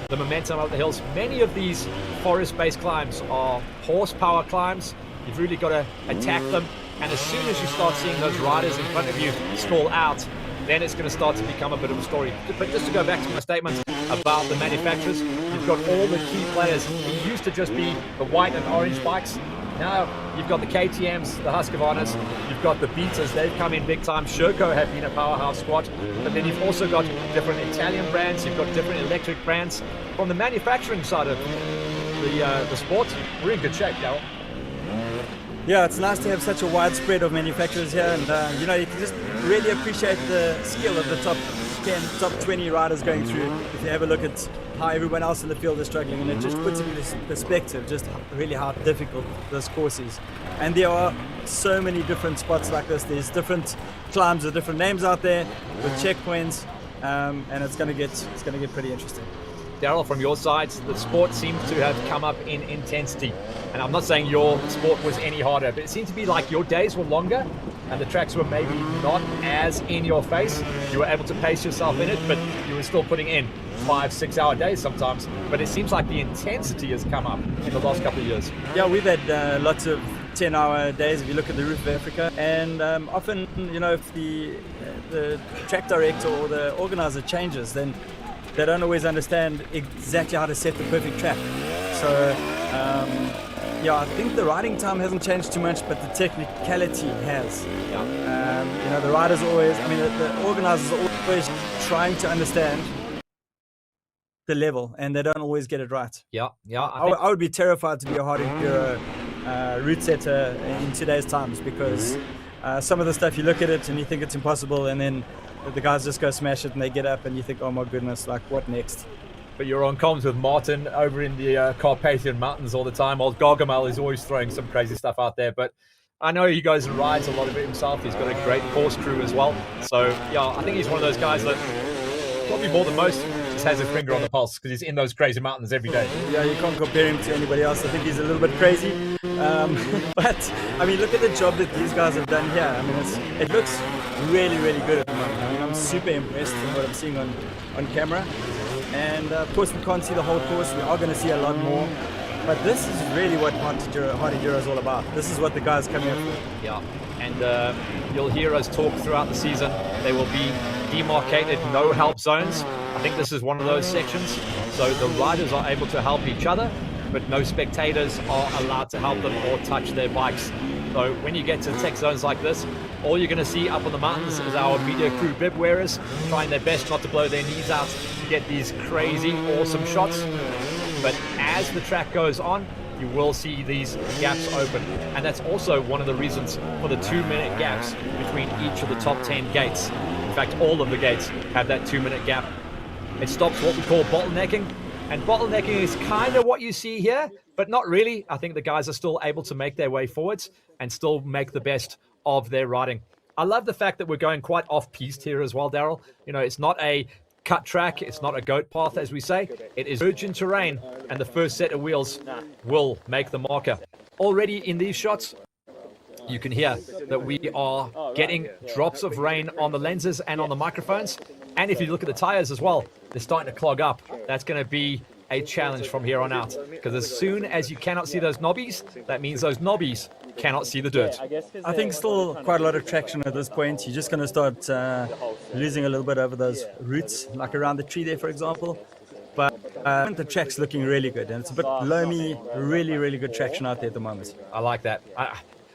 the momentum up the hills. Many of these forest-based climbs are horsepower climbs. You've really got to attack them, and as soon as you start seeing those riders in front of you stall out, then it's going to start to become a bit of a story. But just to go back to my statement about the manufacturers, you've got all the key players. It used to just be the white and orange bikes. Now you've got the KTMs, the Husqvarnas, you've got the Beaters, they've come in big time. Sherco have been a powerhouse squad, but then you've also got different Italian brands, you've got different electric brands. From the manufacturing side of the sport, we're in good shape, Darryl. Yeah, it's nice to have such a wide spread of manufacturers here, and you know, you can just really appreciate the skill of the top 10, top 20 riders going through. If you have a look at how everyone else in the field is struggling, and it just puts into perspective just really how difficult this course is. And there are so many different spots like this. There's different climbs with different names out there with checkpoints, and it's going to get pretty interesting. Darryl, from your side, the sport seems to have come up in intensity. And I'm not saying your sport was any harder, but it seemed to be like your days were longer and the tracks were maybe not as in your face. You were able to pace yourself in it, but you were still putting in 5-6 hour days sometimes. But it seems like the intensity has come up in the last couple of years. Yeah, we've had lots of 10-hour days if you look at the Roof of Africa, and often, you know, if the track director or the organizer changes, then they don't always understand exactly how to set the perfect track. So yeah, I think the riding time hasn't changed too much, but the technicality has. Yeah. You know, the riders always, I mean, the organizers are always trying to understand the level, and they don't always get it right. Yeah. I would be terrified to be a hard enduro route setter in today's times, because some of the stuff, you look at it and you think it's impossible, and then the guys just go smash it and they get up and you think, oh my goodness, like what next? But you're on comms with Martin over in the Carpathian Mountains all the time. Old Gargamel is always throwing some crazy stuff out there. But I know he goes and rides a lot of it himself. He's got a great course crew as well. So, yeah, I think he's one of those guys that probably more than most just has his finger on the pulse because he's in those crazy mountains every day. Yeah, you can't compare him to anybody else. I think he's a little bit crazy. But, I mean, look at the job that these guys have done here. I mean, it looks really, really good at the moment. I mean, I'm super impressed with what I'm seeing on camera. And of course, we can't see the whole course. We are going to see a lot more. But this is really what hard enduro is all about. This is what the guys come here for. Yeah, and you'll hear us talk throughout the season. There will be demarcated no help zones. I think this is one of those sections. So the riders are able to help each other, but no spectators are allowed to help them or touch their bikes. So when you get to tech zones like this, all you're going to see up on the mountains is our media crew bib wearers trying their best not to blow their knees out to get these crazy, awesome shots. But as the track goes on, you will see these gaps open. And that's also one of the reasons for the 2-minute gaps between each of the top 10 gates. In fact, all of the gates have that 2-minute gap. It stops what we call bottlenecking. And bottlenecking is kind of what you see here, but not really. I think the guys are still able to make their way forwards and still make the best of their riding. I love the fact that we're going quite off-piste here as well, Darryl. You know, it's not a cut track. It's not a goat path, as we say. It is virgin terrain, and the first set of wheels will make the marker. Already in these shots, you can hear that we are getting drops of rain on the lenses and on the microphones. And if you look at the tires as well, they're starting to clog up. That's going to be a challenge from here on out, because as soon as you cannot see those knobbies, that means those knobbies cannot see the dirt. I think still quite a lot of traction at this point. You're just going to start losing a little bit over those roots, like around the tree there, for example. But the track's looking really good, and it's a bit loamy, really, really good traction out there at the moment. I like that.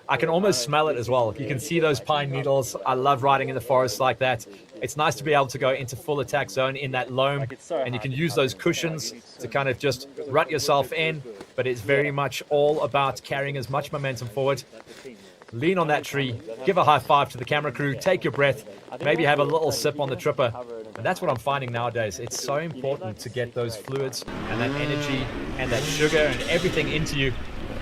I can almost smell it as well. You can see those pine needles. I love riding in the forest like that. It's nice to be able to go into full attack zone in that loam, and you can use those cushions to kind of just rut yourself in, but it's very much all about carrying as much momentum forward. Lean on that tree, give a high five to the camera crew, take your breath, maybe have a little sip on the tripper. And that's what I'm finding nowadays. It's so important to get those fluids and that energy and that sugar and everything into you.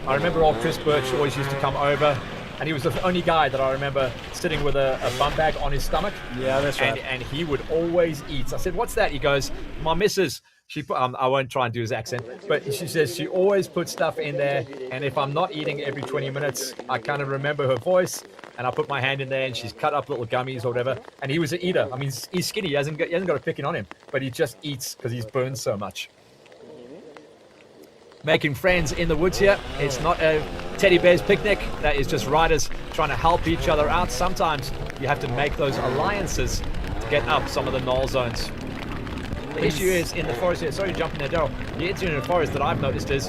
I remember old Chris Birch always used to come over, and he was the only guy that I remember sitting with a bum bag on his stomach. Yeah, that's right. And he would always eat. I said, "What's that?" He goes, "My missus, she put, I won't try and do his accent, but she says she always puts stuff in there, and if I'm not eating every 20 minutes, I kind of remember her voice, and I put my hand in there, and she's cut up little gummies or whatever." And he was an eater. I mean, he's skinny. He hasn't got a picking on him, but he just eats because he's burned so much. Making friends in the woods here. It's not a teddy bear's picnic. That is just riders trying to help each other out. Sometimes you have to make those alliances to get up some of the knoll zones. The issue is in the forest here, sorry to jump in there, Daryl. The issue in the forest that I've noticed is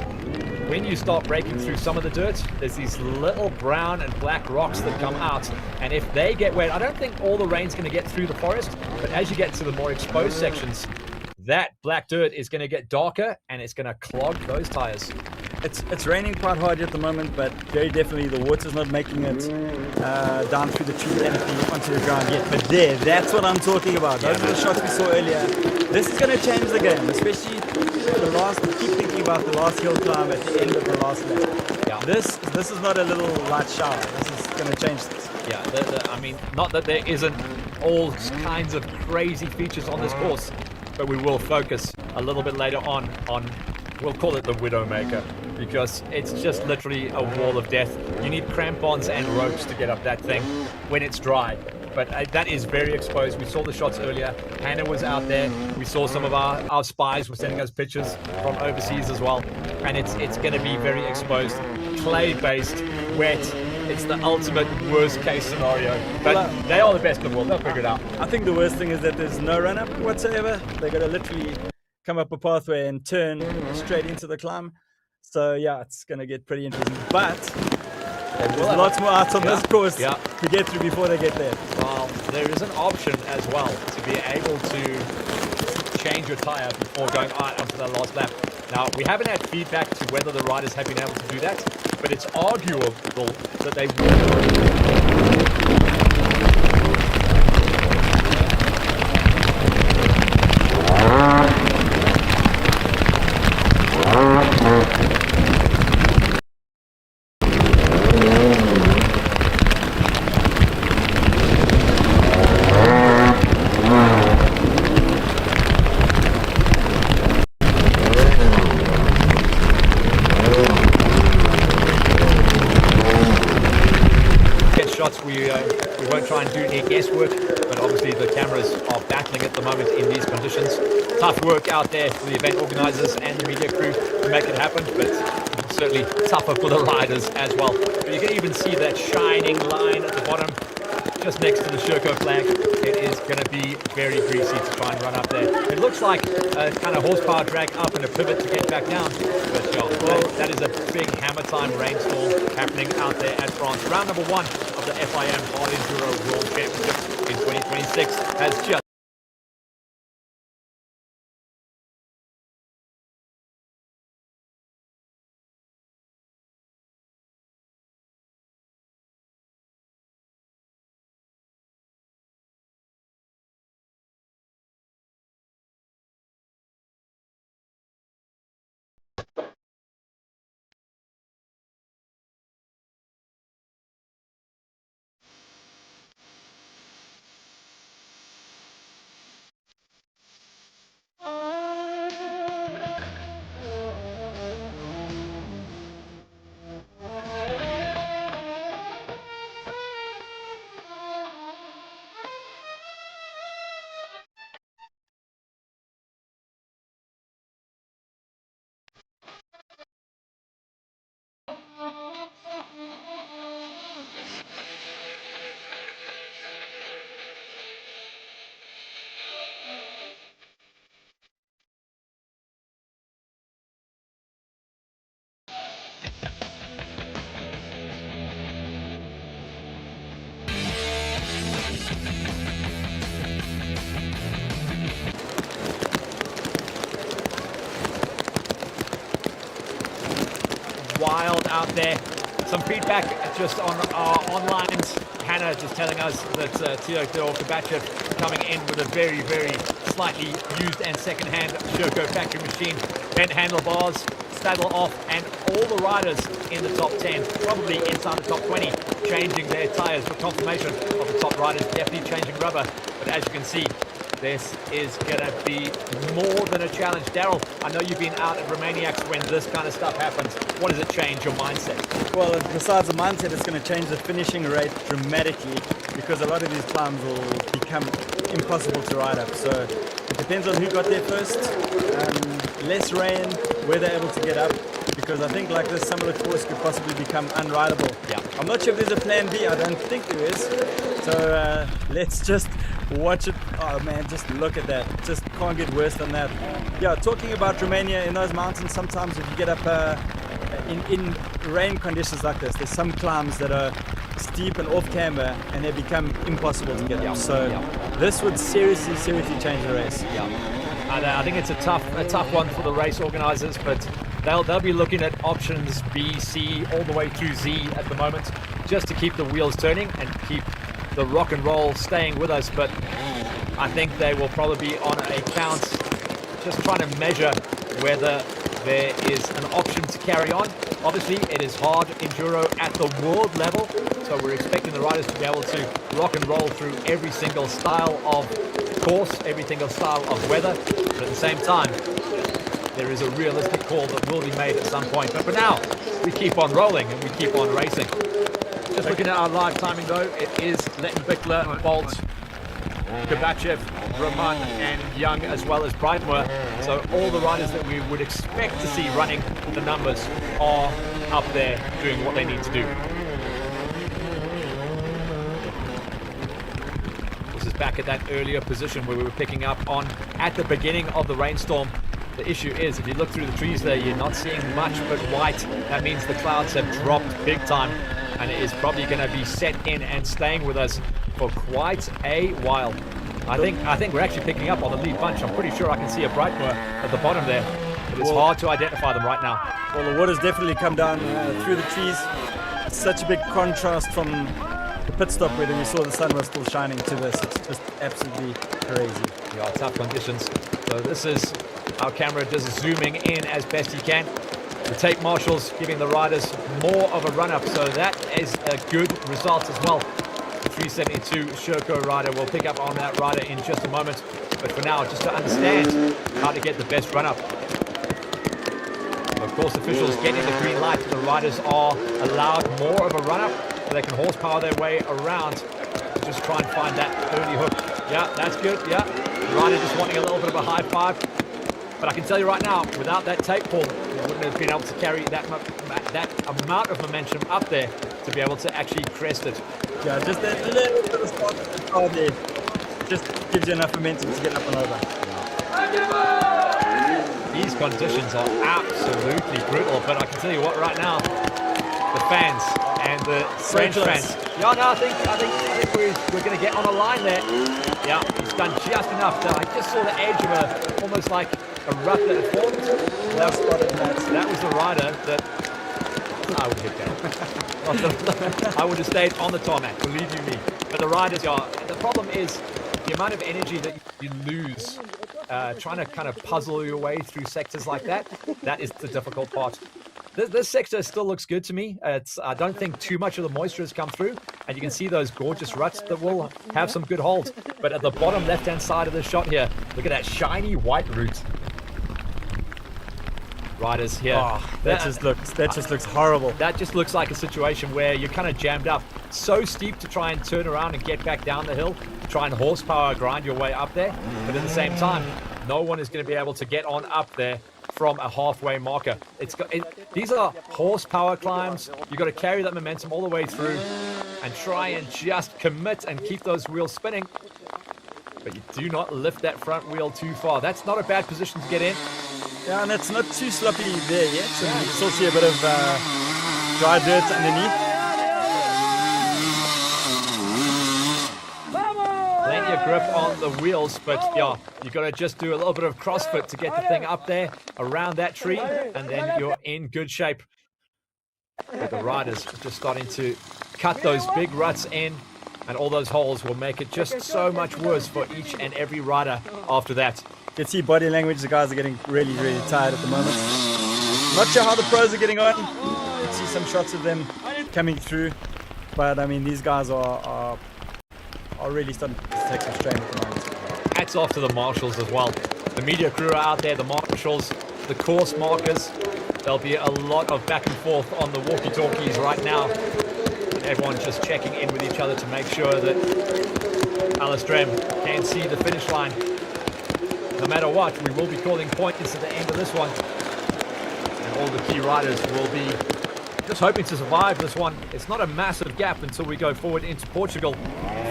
when you start breaking through some of the dirt, there's these little brown and black rocks that come out, and if they get wet, I don't think all the rain's going to get through the forest, but as you get to the more exposed sections, that black dirt is going to get darker and it's going to clog those tires. It's raining quite hard at the moment, but very definitely the water's not making it down through the tree canopy onto the ground yet. But that's what I'm talking about. Those are the shots we saw earlier. This is going to change the game, especially the last. Keep thinking about the last hill climb at the end of the last lap. Yeah. This is not a little light shower. This is going to change this. Yeah, I mean, not that there isn't all kinds of crazy features on this course, but we will focus a little bit later on, we'll call it the Widowmaker, because it's just literally a wall of death. You need crampons and ropes to get up that thing when it's dry. But that is very exposed. We saw the shots earlier. Hannah was out there. We saw some of our spies were sending us pictures from overseas as well. And it's going to be very exposed. Clay-based, wet. It's the ultimate worst case scenario. But they are the best in the world. They'll figure it out. I think the worst thing is that there's no run-up whatsoever. They're going to literally come up a pathway and turn straight into the climb. So yeah, it's going to get pretty interesting. But there's lots more out on this course to get through before they get there. Well, there is an option as well to be able to change your tire before going onto the last lap. Now, we haven't had feedback to whether the riders have been able to do that, but it's arguable that they we won't try and do any guesswork, but obviously the cameras are battling at the moment in these conditions. Tough work out there for the event organizers and the media crew to make it happen, but certainly tougher for the riders as well. But you can even see that shining line at the bottom, just next to the Sherco flag. It is going to be very greasy to try and run up there. It looks like a kind of horsepower drag up and a pivot to get back down. But yeah, that is a big hammer time rainstorm happening out there at France. Round number 1 of the FIM Hard Enduro World Championship in 2026 has just out there. Some feedback just on our onlines. Hannah just telling us that Theodor Kovachev coming in with a very, very slightly used and second-hand Sherco factory machine. Bent handlebars, saddle off, and all the riders in the top 10, probably inside the top 20, changing their tires for confirmation of the top riders definitely changing rubber. But as you can see, this is going to be more than a challenge. Daryl, I know you've been out at Romaniacs when this kind of stuff happens. What does it change your mindset? Well, besides the mindset, it's going to change the finishing rate dramatically because a lot of these climbs will become impossible to ride up. So it depends on who got there first. Less rain, where they're able to get up, because I think like this, some of the course could possibly become unrideable. Yeah. I'm not sure if there's a plan B. I don't think there is. So let's just watch it. Oh man, just look at that. Just can't get worse than that. Yeah, talking about Romania, in those mountains, sometimes if you get up in rain conditions like this, there's some climbs that are steep and off camber and they become impossible to get up. So this would seriously change the race. I think it's a tough one for the race organizers, but they'll be looking at options B, C, all the way through Z at the moment, just to keep the wheels turning and keep the rock and roll staying with us. But I think they will probably be on a count, just trying to measure whether there is an option to carry on. Obviously, it is hard enduro at the world level, so we're expecting the riders to be able to rock and roll through every single style of course, every single style of weather, but at the same time, there is a realistic call that will be made at some point. But for now, we keep on rolling and we keep on racing. Just looking at our live timing though, it is Lettenbichler, Bolt, Kovachev, Roman and Young, as well as Breitmoor. So all the riders that we would expect to see running the numbers are up there doing what they need to do. This is back at that earlier position where we were picking up on at the beginning of the rainstorm. The issue is, if you look through the trees there, you're not seeing much but white. That means the clouds have dropped big time, and it is probably going to be set in and staying with us for quite a while. I think we're actually picking up on the lead bunch. I'm pretty sure I can see a Breitmoor at the bottom there, but it's hard to identify them right now. Well, the water's definitely come down through the trees. It's such a big contrast from the pit stop where we saw the sun was still shining to this. It's just absolutely crazy. Yeah, tough conditions. So this is our camera just zooming in as best you can. The tape marshals giving the riders more of a run-up, so that is a good result as well. The 372 Sherco rider will pick up on that rider in just a moment, but for now, just to understand how to get the best run-up. Of course, officials getting the green light. The riders are allowed more of a run-up, so they can horsepower their way around to just try and find that early hook. Yeah, that's good, yeah. The rider just wanting a little bit of a high five. But I can tell you right now, without that tape pull, we wouldn't have been able to carry that amount of momentum up there to be able to actually crest it. Yeah, just that little bit of start there just gives you enough momentum to get up and over. These conditions are absolutely brutal, but I can tell you what, right now, the fans and the French fans. Yeah, no, I think we're going to get on a line there. Yeah, it's done just enough. I just saw the edge of almost like a rut that had formed. That was the rider that I would hit down. I would have stayed on the tarmac, believe you me. But the riders are. The problem is the amount of energy that you lose trying to kind of puzzle your way through sectors like that. That is the difficult part. This sector still looks good to me. I don't think too much of the moisture has come through, and you can see those gorgeous ruts that will have some good hold. But at the bottom left-hand side of the shot here, look at that shiny white root. Riders here. Oh, that just looks horrible. That just looks like a situation where you're kind of jammed up. So steep to try and turn around and get back down the hill, try and horsepower grind your way up there. But at the same time, no one is going to be able to get on up there from a halfway marker. These are horsepower climbs. You've got to carry that momentum all the way through and try and just commit and keep those wheels spinning. But you do not lift that front wheel too far. That's not a bad position to get in. Yeah, and it's not too sloppy there yet. So you can still see a bit of dry dirt underneath. Plenty of grip on the wheels, but yeah, you got to just do a little bit of CrossFit to get the thing up there around that tree, and then you're in good shape. But the riders are just starting to cut those big ruts in, and all those holes will make it just so much worse for each and every rider after that. You can see body language, the guys are getting really, really tired at the moment. Not sure how the pros are getting on. You can see some shots of them coming through. But I mean, these guys are really starting to take some strain at the moment. Hats off to the marshals as well. The media crew are out there, the marshals, the course markers. There'll be a lot of back and forth on the walkie-talkies right now. And everyone's just checking in with each other to make sure that Alestrem can see the finish line. No matter what, we will be calling points at the end of this one. And all the key riders will be just hoping to survive this one. It's not a massive gap until we go forward into Portugal,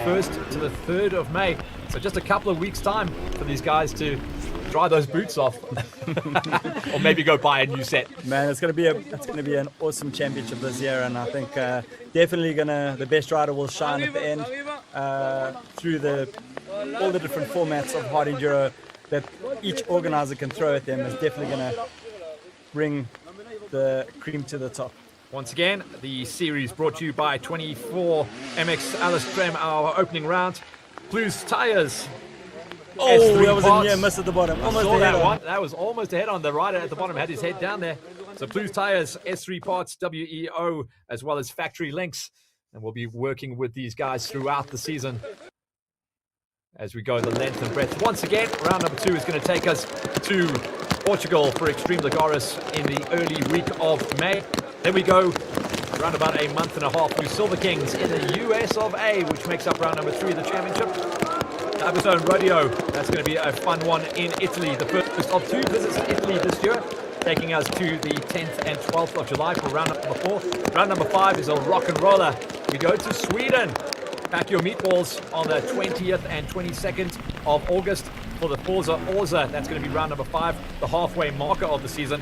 1st to the 3rd of May. So just a couple of weeks' time for these guys to dry those boots off, or maybe go buy a new set. Man, it's gonna be an awesome championship this year, and I think definitely the best rider will shine at the end through all the different formats of hard enduro that each organizer can throw at them is definitely gonna bring the cream to the top. Once again, the series brought to you by 24MX Alestrem, our opening round. Blues tires. Oh, that was a near miss at the bottom. Almost ahead on. That was almost ahead on. The rider at the bottom had his head down there. So Blues tires, S3 parts, WEO, as well as factory links. And we'll be working with these guys throughout the season as we go the length and breadth. Once again, round number 2 is going to take us to Portugal for Extreme Lagares in the early week of May. Then we go around about a month and a half to Silver Kings in the US of A, which makes up round number 3 of the championship. Aberdeen Rodeo, that's going to be a fun one in Italy. The first of 2 visits to Italy this year, taking us to the 10th and 12th of July for round number 4. Round number 5 is a rock and roller. We go to Sweden. Pack your meatballs on the 20th and 22nd of August for the Forza Orza. That's going to be round number 5, the halfway marker of the season.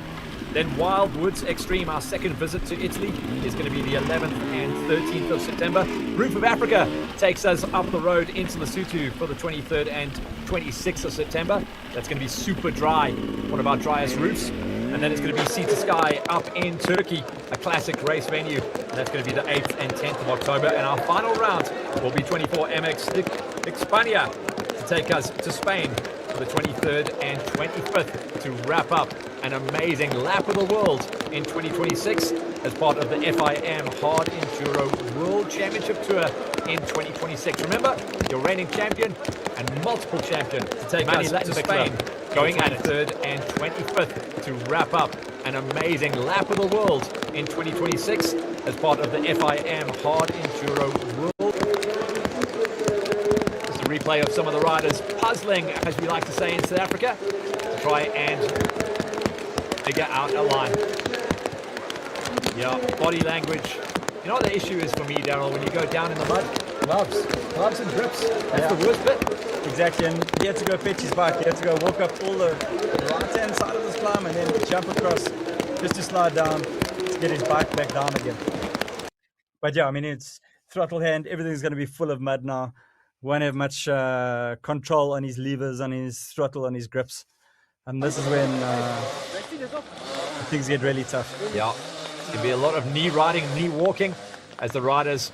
Then Wild Woods Extreme, our second visit to Italy, is going to be the 11th and 13th of September. Roof of Africa takes us up the road into Lesotho for the 23rd and 26th of September. That's going to be super dry, one of our driest roofs. And then it's going to be Sea to Sky up in Turkey, a classic race venue. And that's going to be the 8th and 10th of October. And our final round will be 24MX España to take us to Spain for the 23rd and 25th to wrap up an amazing lap of the world in 2026 as part of the FIM Hard Enduro World Championship Tour in 2026. Remember, your reigning champion and multiple champion to take us to Spain, going at 3rd and 25th to wrap up an amazing lap of the world in 2026 as part of the FIM Hard Enduro World. Just a replay of some of the riders puzzling, as we like to say in South Africa, to try and figure out a line. Yeah, body language. You know what the issue is for me, Daryl, when you go down in the mud? Gloves and grips. That's the worst bit. Exactly, and he had to go fetch his bike. He had to go walk up all the right-hand side of this climb and then jump across just to slide down to get his bike back down again. But yeah, I mean, it's throttle hand. Everything's going to be full of mud now. Won't have much control on his levers, on his throttle, on his grips. And this is when things get really tough. Yeah, it's going to be a lot of knee riding, knee walking as the riders.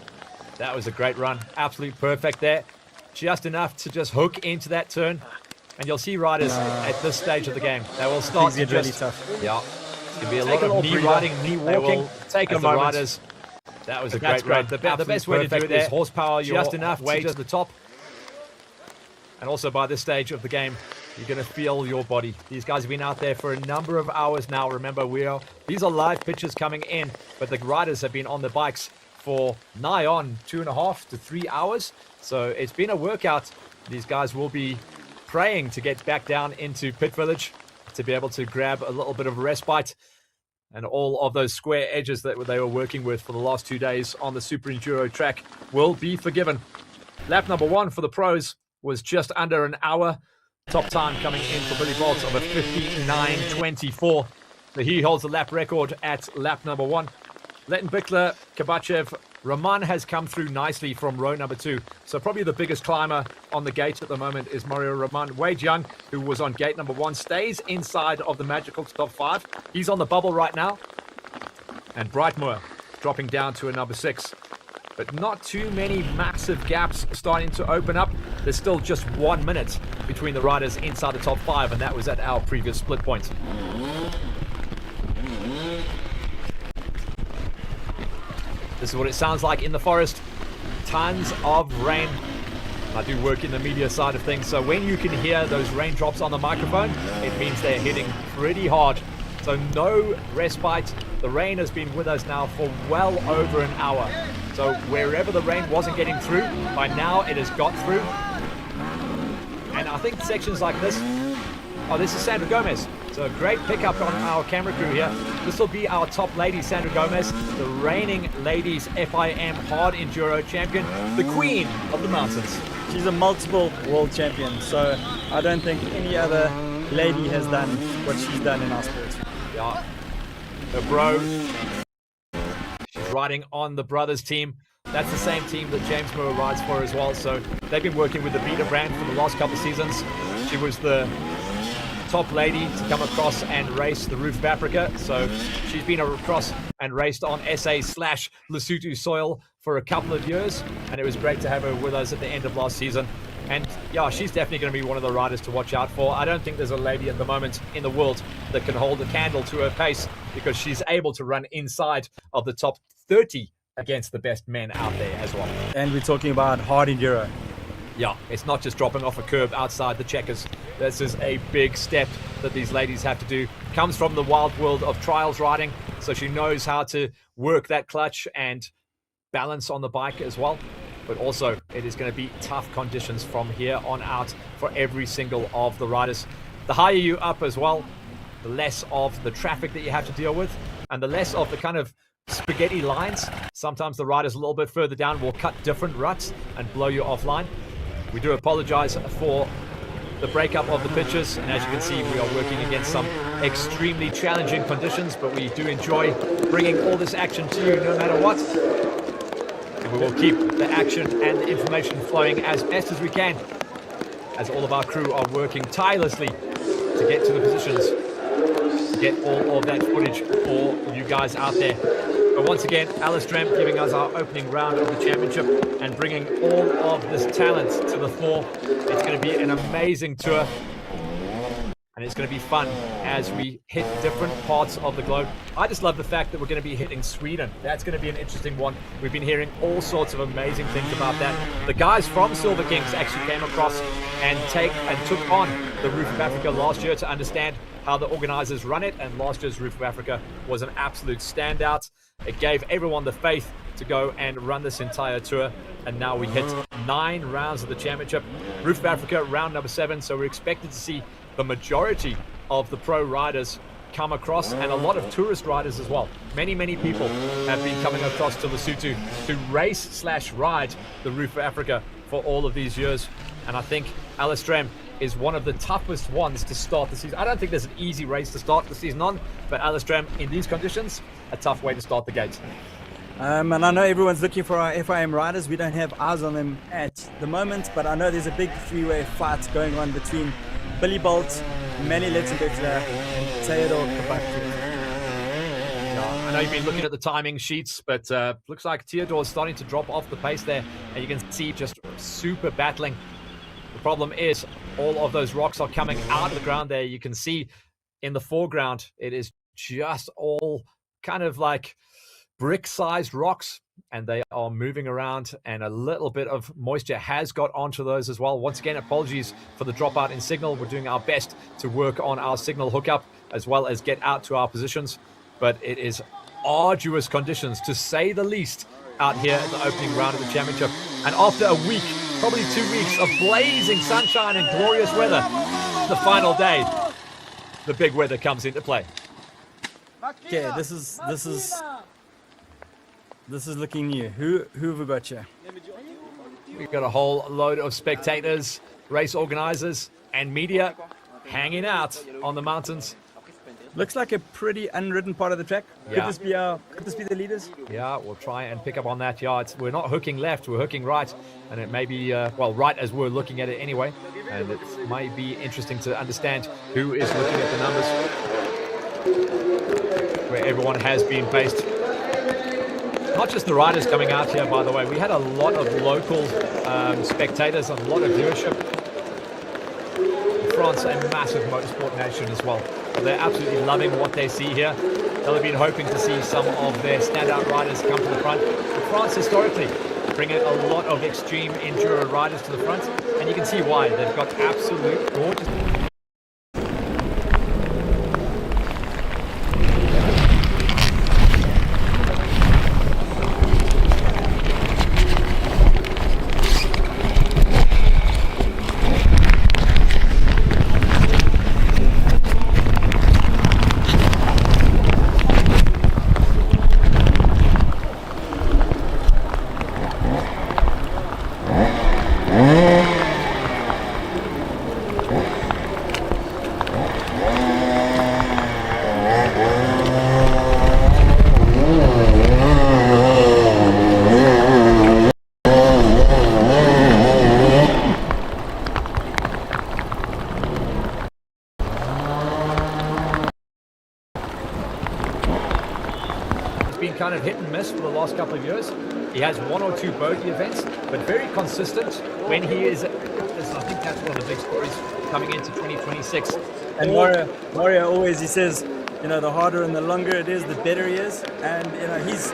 That was a great run. Absolutely perfect there. Just enough to just hook into that turn. And you'll see riders at this stage of the game. They will start to get really tough. Yeah, it's going to be a lot of knee riding, knee walking. Take the riders. That was a great run. The best way to do it is horsepower just enough way to the top. And also by this stage of the game, you're going to feel your body. These guys have been out there for a number of hours now. Remember, these are live pictures coming in, but the riders have been on the bikes for nigh on 2.5 to 3 hours. So it's been a workout. These guys will be praying to get back down into pit village to be able to grab a little bit of respite, and all of those square edges that they were working with for the last 2 days on the Super Enduro track will be forgiven. Lap number 1 for the pros was just under an hour. Top time coming in for Billy Bolts of a 59.24. So he holds the lap record at lap number 1. Letten Bickler, Kabachev, Roman has come through nicely from row number 2. So probably the biggest climber on the gate at the moment is Mario Roman. Wade Young, who was on gate number 1, stays inside of the magical top 5. He's on the bubble right now. And Brightmoor dropping down to a number 6. But not too many massive gaps starting to open up. There's still just 1 minute between the riders inside the top 5, and that was at our previous split point. This is what it sounds like in the forest. Tons of rain. I do work in the media side of things, so when you can hear those raindrops on the microphone, it means they're hitting pretty hard. So no respite. The rain has been with us now for well over an hour. So wherever the rain wasn't getting through, by now it has got through. And I think sections like this, oh, this is Sandra Gomez. So a great pickup on our camera crew here. This will be our top lady, Sandra Gomez, the reigning ladies FIM Hard Enduro champion, the queen of the mountains. She's a multiple world champion, so I don't think any other lady has done what she's done in our sport. Yeah, her bro, she's riding on the brothers team. That's the same team that James Moore rides for as well. So they've been working with the Vita brand for the last couple of seasons. She was the top lady to come across and race the Roof of Africa. So she's been across and raced on SA/Lesotho soil for a couple of years. And it was great to have her with us at the end of last season. And yeah, she's definitely going to be one of the riders to watch out for. I don't think there's a lady at the moment in the world that can hold a candle to her pace, because she's able to run inside of the top 30 against the best men out there as well. And we're talking about hard enduro. Yeah, it's not just dropping off a curb outside the checkers. This is a big step that these ladies have to do. Comes from the wild world of trials riding, so she knows how to work that clutch and balance on the bike as well. But also, it is going to be tough conditions from here on out for every single of the riders. The higher you up as well, the less of the traffic that you have to deal with, and the less of the kind of spaghetti lines. Sometimes the riders a little bit further down will cut different ruts and blow you offline. We do apologize for the breakup of the pitches, and as you can see, we are working against some extremely challenging conditions, but we do enjoy bringing all this action to you no matter what. And we will keep the action and the information flowing as best as we can, as all of our crew are working tirelessly to get to the positions, to get all of that footage for you guys out there. But once again, Alestrem giving us our opening round of the championship and bringing all of this talent to the fore. It's going to be an amazing tour, and it's going to be fun as we hit different parts of the globe. I just love the fact that we're going to be hitting Sweden. That's going to be an interesting one. We've been hearing all sorts of amazing things about that. The guys from Silver Kings actually came across and took on the Roof of Africa last year to understand how the organizers run it, and last year's Roof of Africa was an absolute standout. It gave everyone the faith to go and run this entire tour, and now we hit 9 rounds of the championship. Roof of Africa, round number 7, so we're expected to see the majority of the pro riders come across, and a lot of tourist riders as well. Many people have been coming across to Lesotho to race/ride the Roof of Africa for all of these years, and I think Alestrem is one of the toughest ones to start the season. I don't think there's an easy race to start the season on, but Alestrem, in these conditions, a tough way to start the gate. And I know everyone's looking for our FIM riders. We don't have eyes on them at the moment, but I know there's a big three-way fight going on between Billy Bolt, Manny Letzenbeckler, and Theodore Kabaki. I know you've been looking at the timing sheets, but looks like Theodore's starting to drop off the pace there, and you can see just super battling. The problem is all of those rocks are coming out of the ground there. You can see in the foreground, it is just all kind of like brick-sized rocks, and they are moving around, and a little bit of moisture has got onto those as well. Once again, apologies for the dropout in signal. We're doing our best to work on our signal hookup as well as get out to our positions, but it is arduous conditions, to say the least, out here at the opening round of the championship. And after a week, probably 2 weeks of blazing sunshine and glorious weather, the final day, the big weather comes into play. Okay, this is looking new. Who have we got here? We've got a whole load of spectators, race organizers, and media hanging out on the mountains. Looks like a pretty unridden part of the track. Yeah. Could this be the leaders? Yeah, we'll try and pick up on that. Yeah, we're not hooking left, we're hooking right. And it may be, right as we're looking at it anyway. And it might be interesting to understand who is looking at the numbers, where everyone has been based. Not just the riders coming out here, by the way. We had a lot of local spectators and a lot of viewership. France, a massive motorsport nation as well. So they're absolutely loving what they see here. They'll have been hoping to see some of their standout riders come to the front. But France, historically, bringing a lot of extreme enduro riders to the front. And you can see why. They've got absolute gorgeous... Been kind of hit and miss for the last couple of years. He has 1 or 2 bogey events, but very consistent when he is. I think that's one of the big stories coming into 2026. And Mario always, he says, you know, the harder and the longer it is, the better he is. And you know, he's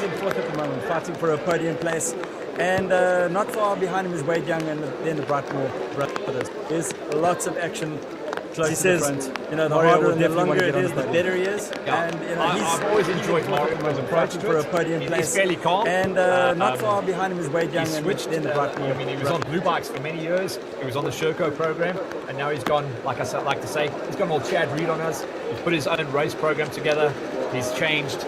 in fourth at the moment, fighting for a podium place. And not far behind him is Wade Young and then the Brightmore brothers. There's lots of action. He says, you know, the harder and the longer it is, the better he is. Yeah. And you know, I've always enjoyed Mario's approach to for a podium place. He's fairly calm. And not far behind him is Wade Young. He switched. And then the Brightmore. I mean, he was on blue bikes for many years. He was on the Sherco program, and now he's gone. Like I like to say, he's gone all Chad Reed on us. He's put his own race program together. He's changed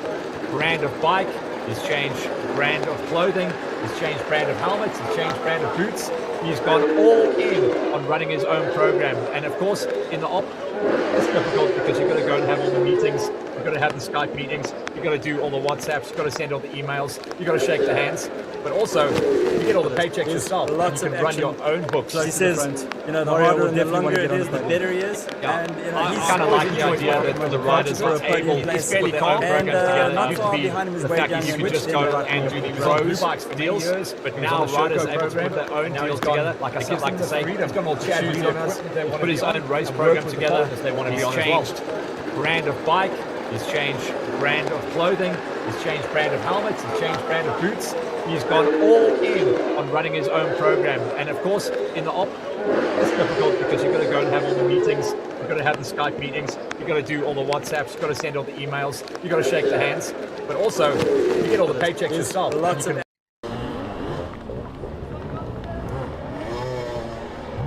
brand of bike. He's changed brand of clothing. He's changed brand of helmets. He's changed brand of boots. He's gone all in on running his own program. And of course, in the it's difficult because you've got to go and have all the meetings. You've got to have the Skype meetings. You've got to do all the WhatsApps. You've got to send all the emails. You've got to shake the hands. But also, you get all the paychecks yourself. Lots you can run your own books. He says, you know, the harder and the longer it is, the better he is. Yeah. And you know, I kind of like the idea that the riders are able. He's fairly calm. And It not used to far be behind him is the Wade fact Young. that you could just go and do these blue bikes for deals. But now riders are able to put their own deals together. Like I said, like to say, he's gone all Chad Reed on us. He's put his own race program together. They want to be on as well. He's changed brand of bike. He's changed brand of clothing. He's changed brand of helmets. He's changed brand of boots. He's gone all in on running his own program. And of course, in the it's difficult because you've got to go and have all the meetings. You've got to have the Skype meetings. You've got to do all the WhatsApps. You've got to send all the emails. You've got to shake the hands. But also, you get all the paychecks yourself.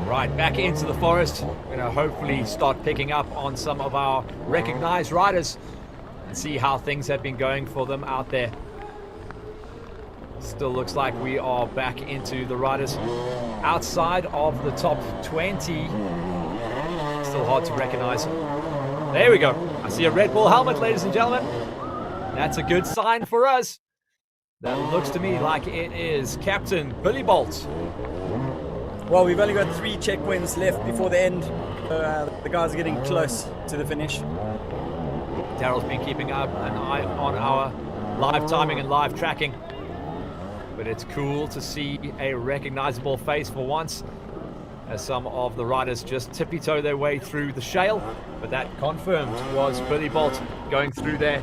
Right, back into the forest. We're going to hopefully start picking up on some of our recognized riders and see how things have been going for them out there. Still looks like we are back into the riders outside of the top 20. Still hard to recognize. There we go. I see a Red Bull helmet, ladies and gentlemen. That's a good sign for us. That looks to me like it is Captain Billy Bolt. Well, we've only got 3 checkpoints left before the end. The guys are getting close to the finish. Daryl's been keeping up an eye on our live timing and live tracking. But it's cool to see a recognizable face for once, as some of the riders just tippy-toe their way through the shale. But that confirmed was Billy Bolt going through there.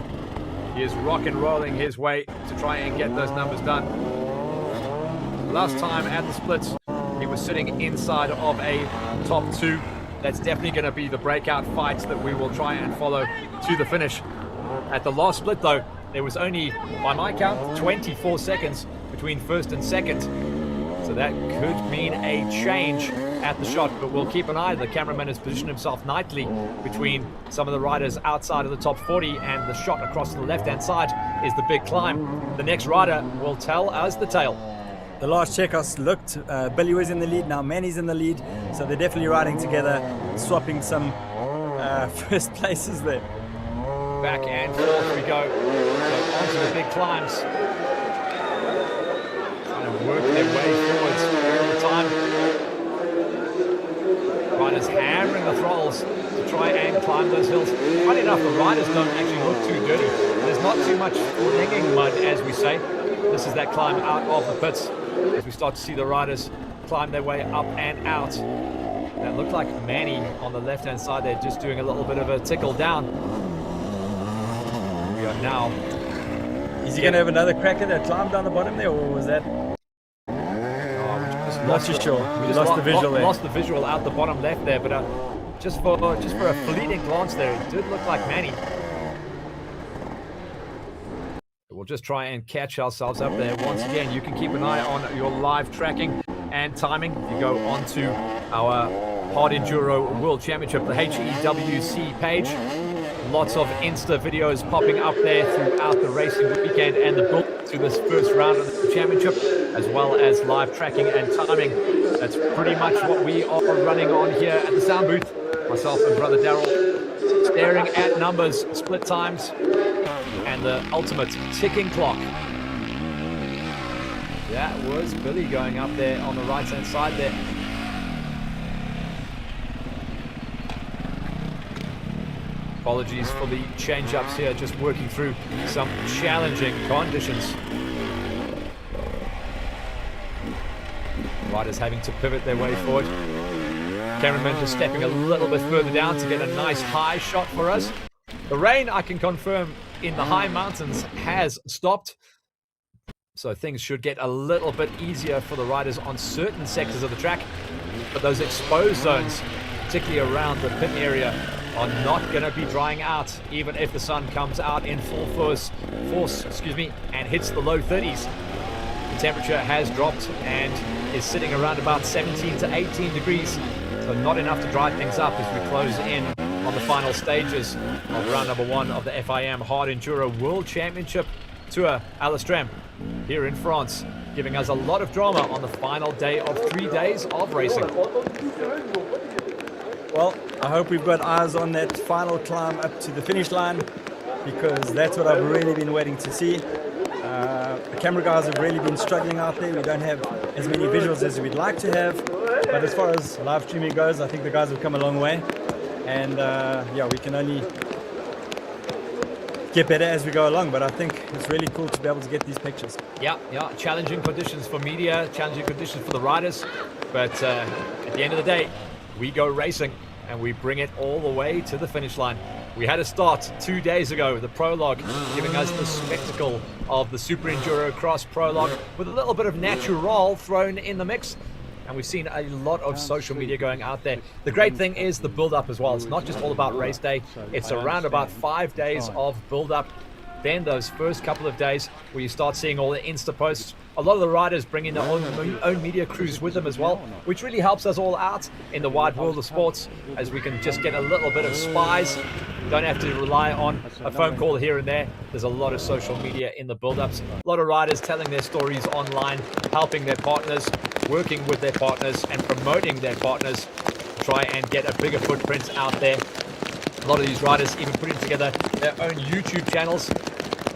He is rock and rolling his way to try and get those numbers done. Last time at the splits, he was sitting inside of a top 2. That's definitely going to be the breakout fight that we will try and follow to the finish. At the last split, though, there was only, by my count, 24 seconds between first and second. So that could mean a change at the shot, but we'll keep an eye. The cameraman has positioned himself nicely between some of the riders outside of the top 40, and the shot across to the left-hand side is the big climb. The next rider will tell us the tale. The last check I looked, Billy was in the lead, now Manny's in the lead, so they're definitely riding together, swapping some first places there. Back and forth we go. So onto the big climbs. Trying to work their way forwards all the time. riders hammering the throttles to try and climb those hills. Funny enough, the riders don't actually look too dirty. There's not too much flinging mud, as we say. This is that climb out of the pits as we start to see the riders climb their way up and out. And it looked like Manny on the left-hand side there just doing a little bit of a tickle down. We are now... Is he going to have another crack at that climb down the bottom there, or was that... Not too sure. We lost the visual there. Lost the visual out the bottom left there, but just for a fleeting glance there, it did look like Manny. We'll just try and catch ourselves up there. Once again, you can keep an eye on your live tracking and timing. You go onto our Hard Enduro World Championship, the HEWC page. Lots of Insta videos popping up there throughout the racing weekend and the build to this first round of the championship, as well as live tracking and timing. That's pretty much what we are running on here at the sound booth. Myself and brother Daryl staring at numbers, split times, and the ultimate ticking clock. That was Billy going up there on the right-hand side there. Apologies for the change-ups here, just working through some challenging conditions. Riders having to pivot their way forward. Cameraman just stepping a little bit further down to get a nice high shot for us. The rain, I can confirm, in the high mountains has stopped. So things should get a little bit easier for the riders on certain sectors of the track. But those exposed zones, particularly around the pit area, are not going to be drying out, even if the sun comes out in full force, and hits the low 30s. The temperature has dropped and is sitting around about 17 to 18 degrees. So not enough to dry things up as we close in on the final stages of round number 1 of the FIM Hard Enduro World Championship Tour Alestrem here in France, giving us a lot of drama on the final day of 3 days of racing. Well, I hope we've got eyes on that final climb up to the finish line, because that's what I've really been waiting to see. The camera guys have really been struggling out there. We don't have as many visuals as we'd like to have, but as far as live streaming goes, I think the guys have come a long way, and yeah, we can only get better as we go along, but I think it's really cool to be able to get these pictures. Yeah, challenging conditions for media, challenging conditions for the riders, but at the end of the day, we go racing and we bring it all the way to the finish line. We had a start 2 days ago, the prologue, giving us the spectacle of the Super Enduro Cross prologue with a little bit of natural thrown in the mix. And we've seen a lot of social media going out there. The great thing is the build-up as well. It's not just all about race day. It's around about 5 days of build-up. Then those first couple of days where you start seeing all the Insta posts. A lot of the riders bring in their own media crews with them as well, which really helps us all out in the wide world of sports, as we can just get a little bit of spies. Don't have to rely on a phone call here and there. There's a lot of social media in the build-ups. A lot of riders telling their stories online, helping their partners, working with their partners, and promoting their partners to try and get a bigger footprint out there. A lot of these riders even putting together their own YouTube channels.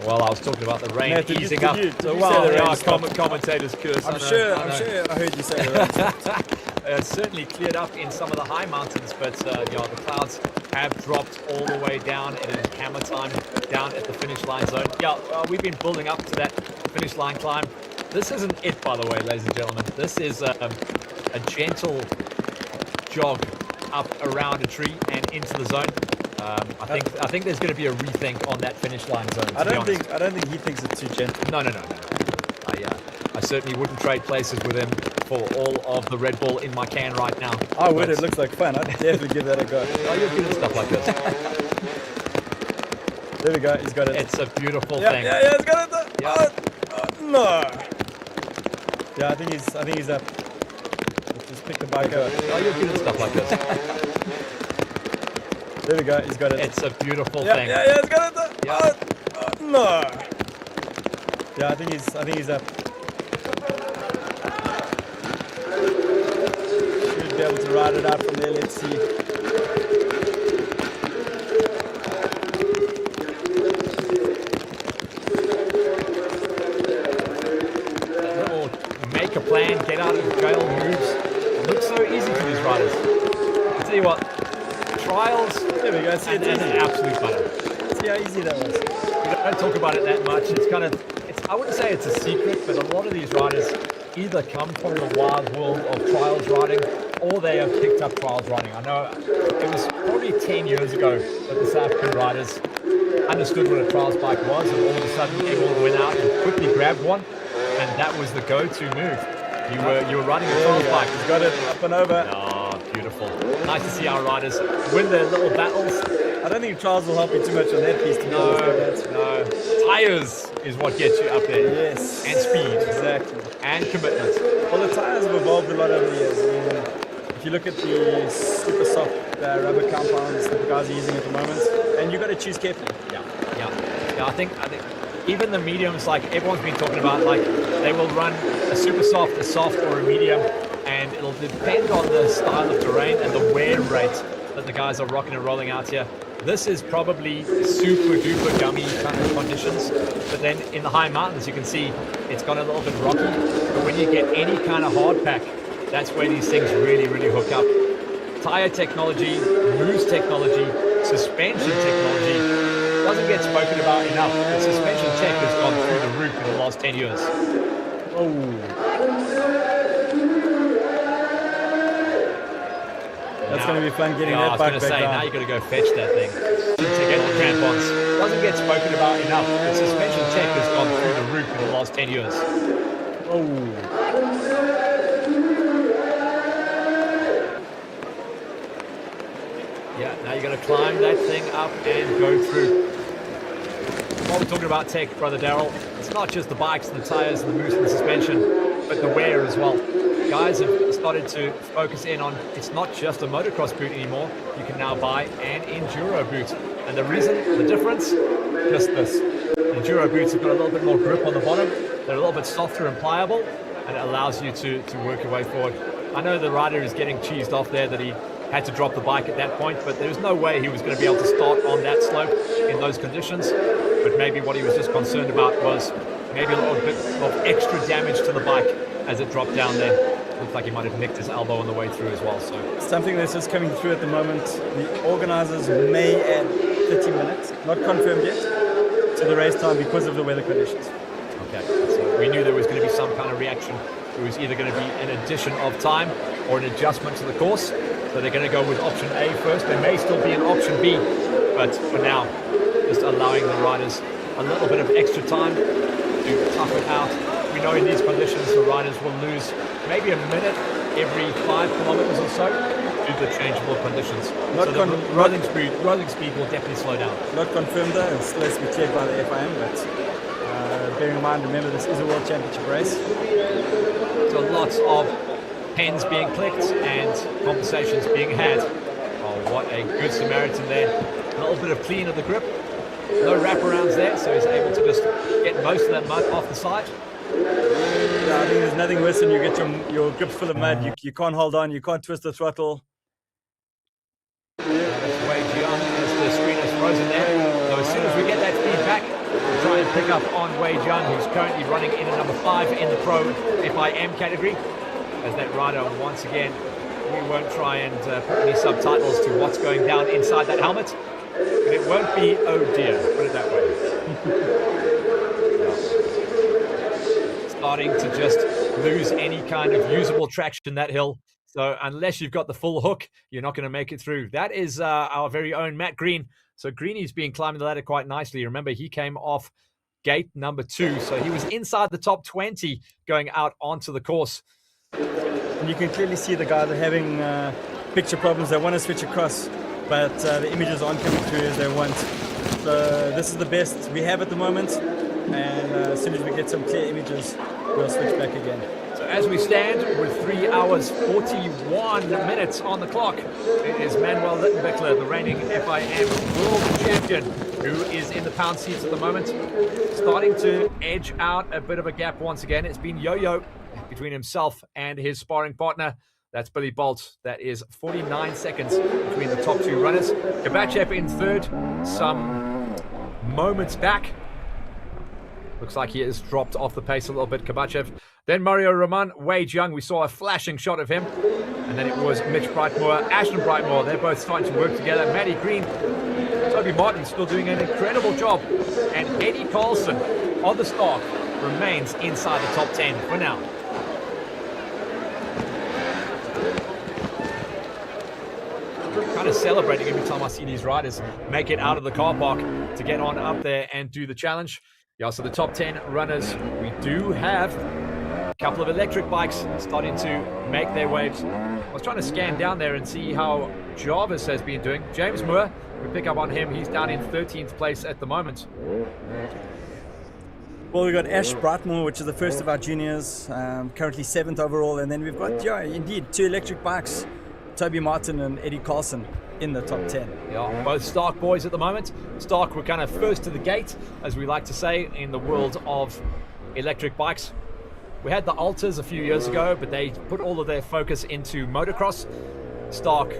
Well, I was talking about the rain easing up. So wow, commentators curse. I'm sure I heard you say that. Certainly cleared up in some of the high mountains, but the clouds have dropped all the way down. It is hammer time down at the finish line zone. We've been building up to that finish line climb. This isn't it, by the way, ladies and gentlemen. This is a gentle jog up around a tree and into the zone. I think there's going to be a rethink on that finish line zone. I don't think he thinks it's too gentle. No. I certainly wouldn't trade places with him for all of the Red Bull in my can right now. I would. It looks like fun. I'd definitely give that a go. Oh, you're good at stuff like this. There we go. He's got it. It's a beautiful thing. Yeah. He's got it. No. Yeah, I think he's up. Let's just pick the bike up. Oh, you're good at stuff like this. There we go. He's got it. It's a beautiful thing. Yeah. He's got it. No. Yeah, I think he's up. Should be able to ride it out from there. Let's see. Or make a plan, get out of jail moves. It looks so easy for these riders. I tell trials, There we go. See, and it's an easy. absolute butter. See how easy that was. We don't talk about it that much. It's kind of, I wouldn't say it's a secret, but a lot of these riders either come from the wild world of trials riding or they have picked up trials riding. I know it was probably 10 years ago that the South African riders understood what a trials bike was, and all of a sudden everyone went out and quickly grabbed one, and that was the go-to move. You were riding a trials bike. He's got it up and over. Oh, beautiful. Nice to see our riders win their little battles. I don't think trials will help you too much on that piece, to be honest. No. Tires is what gets you up there. Yes. And speed. Exactly. And commitment. Well, the tires have evolved a lot over the years. I mean, if you look at the super soft rubber compounds that the guys are using at the moment, and you've got to choose carefully. Yeah, I think even the mediums, like everyone's been talking about, like they will run a super soft, a soft, or a medium, and it'll depend on the style of terrain and the wear rate that the guys are rocking and rolling out here. This is probably super duper gummy kind of conditions, but then in the high mountains you can see it's got a little bit rocky, but when you get any kind of hard pack, that's where these things really hook up. Tire technology, moves technology, suspension technology doesn't get spoken about enough. The suspension tech has gone through the roof in the last 10 years. That's going to be fun getting that I was bike going to back say, down. now you've got to go fetch that thing to get the crampons. Doesn't get spoken about enough. The suspension tech has gone through the roof in the last 10 years. Yeah, now you're going to climb that thing up and go through. While we're talking about tech, Brother Daryl, it's not just the bikes and the tires and the moves and the suspension, but the wear as well. Guys have started to focus in on, it's not just a motocross boot anymore. You can now buy an enduro boot. And the reason, the difference, just this. Enduro boots have got a little bit more grip on the bottom. They're a little bit softer and pliable, and it allows you to work your way forward. I know the rider is getting cheesed off there that he had to drop the bike at that point, but there's no way he was going to be able to start on that slope in those conditions. But maybe what he was just concerned about was maybe a little bit of extra damage to the bike as it dropped down there. Looks like he might have nicked his elbow on the way through as well. So something that's just coming through at the moment, the organizers may add 30 minutes, not confirmed yet, to the race time because of the weather conditions. Okay, so we knew there was going to be some kind of reaction. It was either going to be an addition of time or an adjustment to the course. So they're going to go with option A first. There may still be an option B, but for now, just allowing the riders a little bit of extra time to tough it out. We know in these conditions the riders will lose maybe a minute every 5 kilometers or so due to changeable conditions. So the rolling speed will definitely slow down. Not confirmed though, it still has to be cleared by the FIM, but bearing in mind, remember this is a World Championship race. So lots of pens being clicked and conversations being had. Oh, what a good Samaritan there. A little bit of clean of the grip. No wraparounds there, so he's able to just get most of that mud off the side. Yeah, I think there's nothing worse than you get your grips full of mud. You can't hold on, you can't twist the throttle. That's way Jiang as the screen is frozen there. So as soon as we get that feedback, we'll try and pick up on Wei Jiang, who's currently running in at number 5 in the Pro FIM category. As that rider, once again, we won't try and put any subtitles to what's going down inside that helmet. But it won't be, oh dear, put it that way. Starting to just lose any kind of usable traction that hill. So unless you've got the full hook, you're not going to make it through. That is our very own Matt Green. So Greeny's been climbing the ladder quite nicely. Remember, he came off gate number 2. So he was inside the top 20 going out onto the course. And you can clearly see the guys are having picture problems. They want to switch across, but the images aren't coming through as they want. So this is the best we have at the moment. And as soon as we get some clear images, we'll switch back again. So as we stand with 3 hours 41 minutes on the clock, it is Manuel Littenbeckler, the reigning FIM World Champion, who is in the pound seats at the moment, starting to edge out a bit of a gap once again. It's been yo-yo between himself and his sparring partner. That's Billy Bolt. That is 49 seconds between the top 2 runners. Kabachev in third, some moments back. Looks like he has dropped off the pace a little bit, Kabachev. Then Mario Roman, Wei Jiang. We saw a flashing shot of him And then it was Mitch Brightmore, Ashton Brightmore. They're both starting to work together. Matty Green, Toby Martin still doing an incredible job. And Eddie Carlson on the start remains inside the top 10 for now. Kind of celebrating every time I see these riders make it out of the car park to get on up there and do the challenge. Yeah, so the top 10 runners, we do have a couple of electric bikes starting to make their waves. I was trying to scan down there and see how Jarvis has been doing. James Moore, we pick up on him. He's down in 13th place at the moment. Well, we've got Ash Brightmore, which is the first of our juniors, currently 7th overall. And then we've got, yeah, indeed, 2 electric bikes, Toby Martin and Eddie Carlson in the top 10. Yeah, both Stark boys at the moment. Stark were kind of first to the gate, as we like to say, in the world of electric bikes. We had the Alters a few years ago, but they put all of their focus into motocross. Stark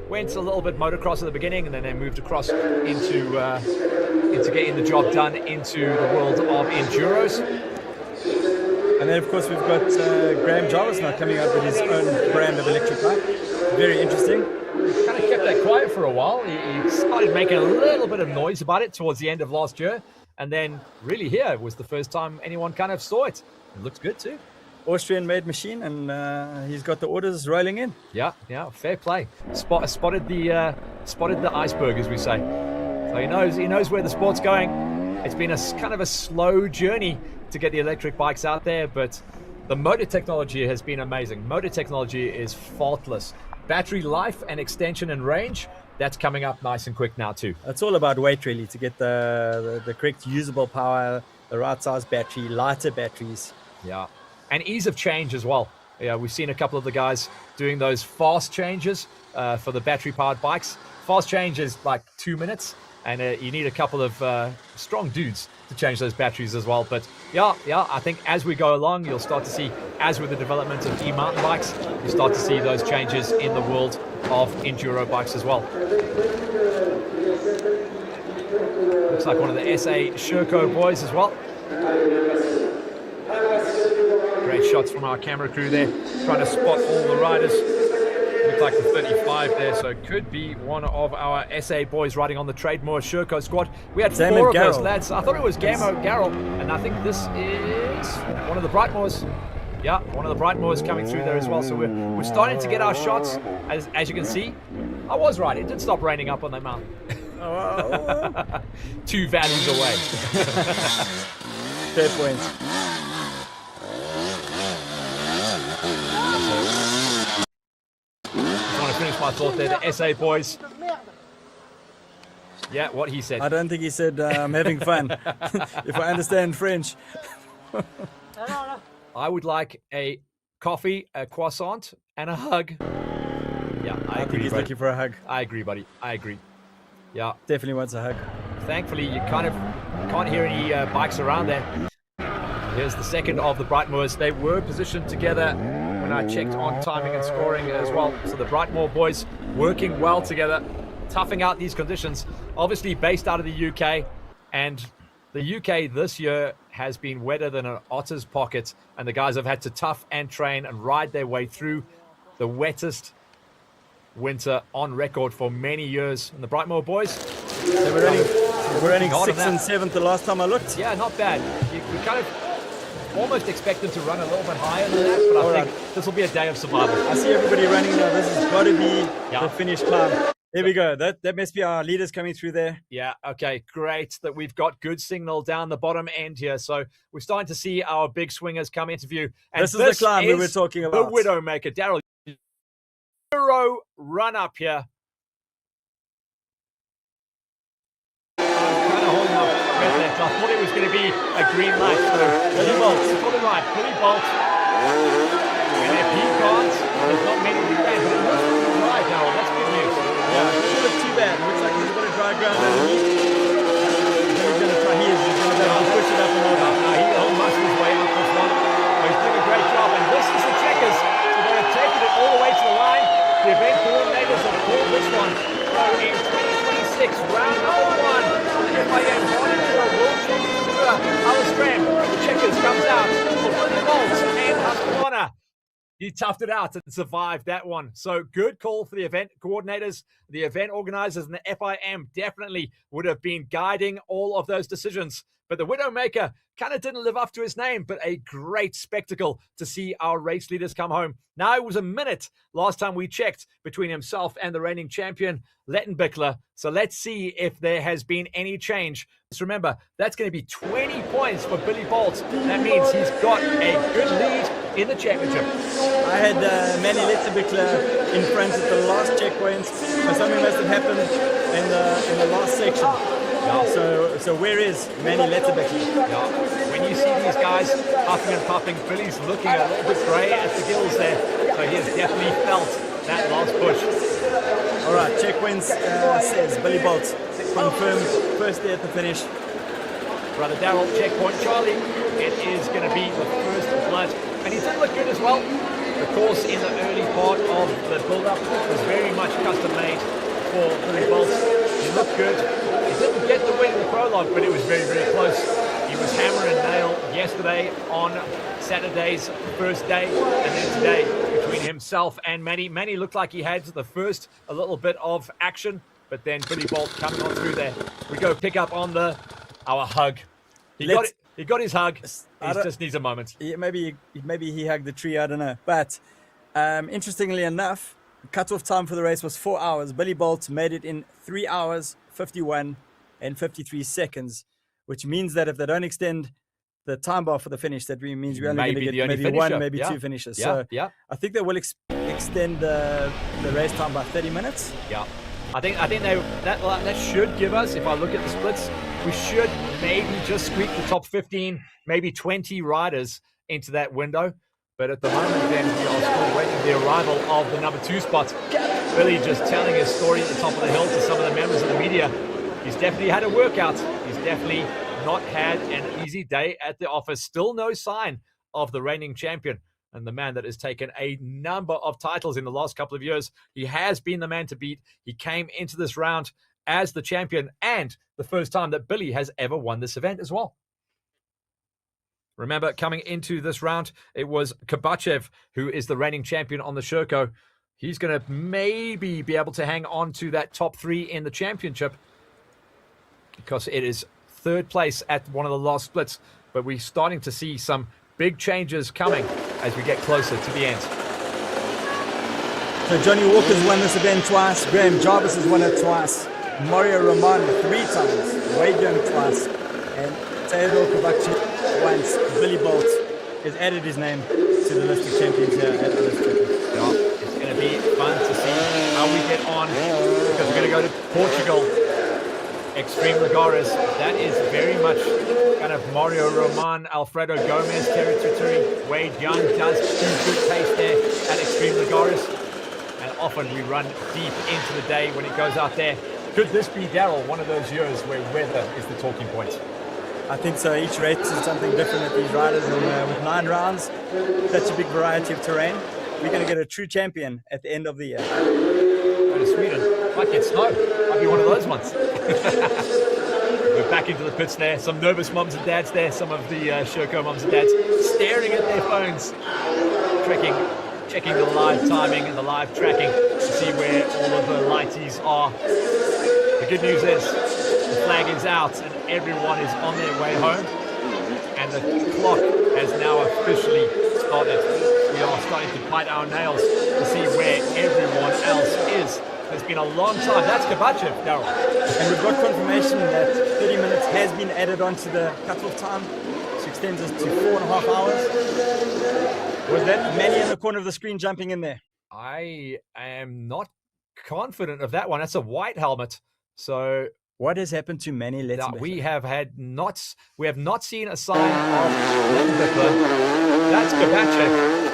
went a little bit motocross at the beginning, and then they moved across into getting the job done into the world of enduros. And then, of course, we've got Graham Jarvis now coming up with his own brand of electric bike. Very interesting. He kind of kept that quiet for a while. He started making a little bit of noise about it towards the end of last year. And then really here was the first time anyone kind of saw it. It looks good too. Austrian-made machine, and he's got the orders rolling in. Yeah, fair play. Spotted the iceberg, as we say. So he knows where the sport's going. It's been a kind of a slow journey to get the electric bikes out there, but the motor technology has been amazing. Motor technology is faultless. Battery life and extension and range, that's coming up nice and quick now too. It's all about weight, really, to get the correct usable power, the right size battery, lighter batteries. Yeah, and ease of change as well. Yeah, we've seen a couple of the guys doing those fast changes for the battery-powered bikes. Fast change is like 2 minutes, and you need a couple of strong dudes to change those batteries as well. But yeah, I think as we go along, you'll start to see, as with the development of e-mountain bikes, you start to see those changes in the world of enduro bikes as well. Looks like one of the SA Sherco boys as well. Great shots from our camera crew there, trying to spot all the riders. Looks like the 35 there, so it could be one of our SA boys riding on the Trademore Sherco squad. We had Sam 4 of and those Garrel. lads. I thought it was Garrel, and I think this is one of the Brightmores. Yeah, one of the Brightmores coming through there as well. So we're starting to get our shots. As you can see, I was right. It did stop raining up on that mountain. 2 valleys away. Fair point. Just want to finish my thought there. The SA boys. Yeah, what he said. I don't think he said I'm having fun, if I understand French. I would like a coffee, a croissant, and a hug. Yeah, I think agree, he's buddy. looking for a hug. I agree, buddy. I agree. Yeah, Definitely wants a hug. thankfully you can't hear any bikes around there. Here's the second of the Brightmores. They were positioned together when I checked on timing and scoring as well. So the Brightmore boys working well together, toughing out these conditions. Obviously based out of the UK, and the UK this year has been wetter than an otter's pocket, and the guys have had to tough and train and ride their way through the wettest winter on record for many years. And the Brightmore boys, So we're running hard on 6th and 7th the last time I looked. yeah, not bad. You kind of almost expect them to run a little bit higher than that, but I think this will be a day of survival. I see everybody running now. This has got to be Yeah. the finish climb. There we go. That must be our leaders coming through there. Yeah, okay, great that we've got good signal down the bottom end here. So we're starting to see our big swingers come into view. And This is the climb we were talking the about. Widowmaker. Daryl, Euro run up here. Kind of holding up breath there. I thought it was going to be a green light. So Billy bolts, fully right, fully bolts. And if he can't, there's not many we can. But it looks right, Daryl. That's good news. Yeah, it doesn't look too bad. It looks like he's got a dry ground underneath. He's going to try. He's going to push it up and over. He'll muscle his way up this one. But he's doing a great job. And this is the checkers. So they have taken it all the way to the line. The event coordinators have called this one. So in 2026, round number 1 on the FIM Hard Enduro World Championship Tour, Alestrem, the checkers comes out for Billy Bolts and Husqvarna. He toughed it out and survived that one. So good call for the event coordinators, the event organizers, and the FIM definitely would have been guiding all of those decisions. But the Widowmaker kind of didn't live up to his name, but a great spectacle to see our race leaders come home. Now, it was a minute last time we checked between himself and the reigning champion, Lettenbichler. So let's see if there has been any change. Just remember, that's going to be 20 points for Billy Bolt. That means he's got a good lead in the championship. I had Manny Lettenbichler in front at the last checkpoint, but something must have happened in the last section. Yeah. So where is Manny Lettenbichler? Yeah. When you see these guys huffing and puffing, Billy's looking a little bit grey at the gills there. So he has definitely felt that last push. All right, checkpoints says Billy Bolt confirmed first day at the finish. Brother Daryl, checkpoint Charlie. It is going to be the first blood. And he did look good as well. The course in the early part of the build-up was very much custom-made for Billy Bolt. He looked good. He didn't get the win in the prologue, but it was very, very close. He was hammer and nail yesterday on Saturday's first day, and then today between himself and Manny. Manny looked like he had the first a little bit of action, but then Billy Bolt coming on through there. We go pick up on our hug. He got his hug. He just needs a moment. Maybe he hugged the tree. I don't know. But interestingly enough, cutoff time for the race was 4 hours. Billy Bolt made it in 3 hours, 51 and 53 seconds, which means that if they don't extend the time bar for the finish, that means we're only going to get maybe one, maybe two finishes. So I think they will extend the race time by 30 minutes. Yeah. I think that should give us, if I look at the splits, we should maybe just squeak the top 15, maybe 20 riders into that window. But at the moment, then, we are still waiting the arrival of the number 2 spot. Billy just telling his story at the top of the hill to some of the members of the media. He's definitely had a workout. He's definitely not had an easy day at the office. Still no sign of the reigning champion and the man that has taken a number of titles in the last couple of years. He has been the man to beat. He came into this round as the champion and the first time that Billy has ever won this event as well. Remember, coming into this round, it was Kabachev, who is the reigning champion on the Sherco. He's going to maybe be able to hang on to that top 3 in the championship because it is third place at one of the last splits. But we're starting to see some big changes coming as we get closer to the end. So Johnny Walker's won this event twice. Graham Jarvis has won it twice. Mario Roman 3 times. Wade Young twice. And Theodore Kovacic once. Billy Bolt has added his name to the list of champions here at Alestrem. Yeah, it's going to be fun to see how we get on because we're going to go to Portugal. Extreme Lagares. That is very much kind of Mario Roman, Alfredo Gomez territory. Wade Young does do good pace there at Extreme Lagares. And often we run deep into the day when it goes out there. Could this be, Daryl, one of those years where weather is the talking point? I think so. Each race is something different with these riders, and with 9 rounds, such a big variety of terrain, we're going to get a true champion at the end of the year. Go to Sweden. Might get snow. Might be one of those ones. We're back into the pits there. Some nervous mums and dads there. Some of the Sherco mums and dads staring at their phones, checking the live timing and the live tracking to see where all of the lighties are. The good news is the flag is out and everyone is on their way home. And the clock has now officially started. We are starting to bite our nails to see where everyone else is. It's been a long time. That's Kabachev, Daryl. And we've got confirmation that 30 minutes has been added onto the cutoff time, which extends us to 4.5 hours. Was that Manny in the corner of the screen jumping in there? I am not confident of that one. That's a white helmet. So what has happened to Manny Lettenbichler? We have not seen a sign of Lettenbichler. That's Kabachev.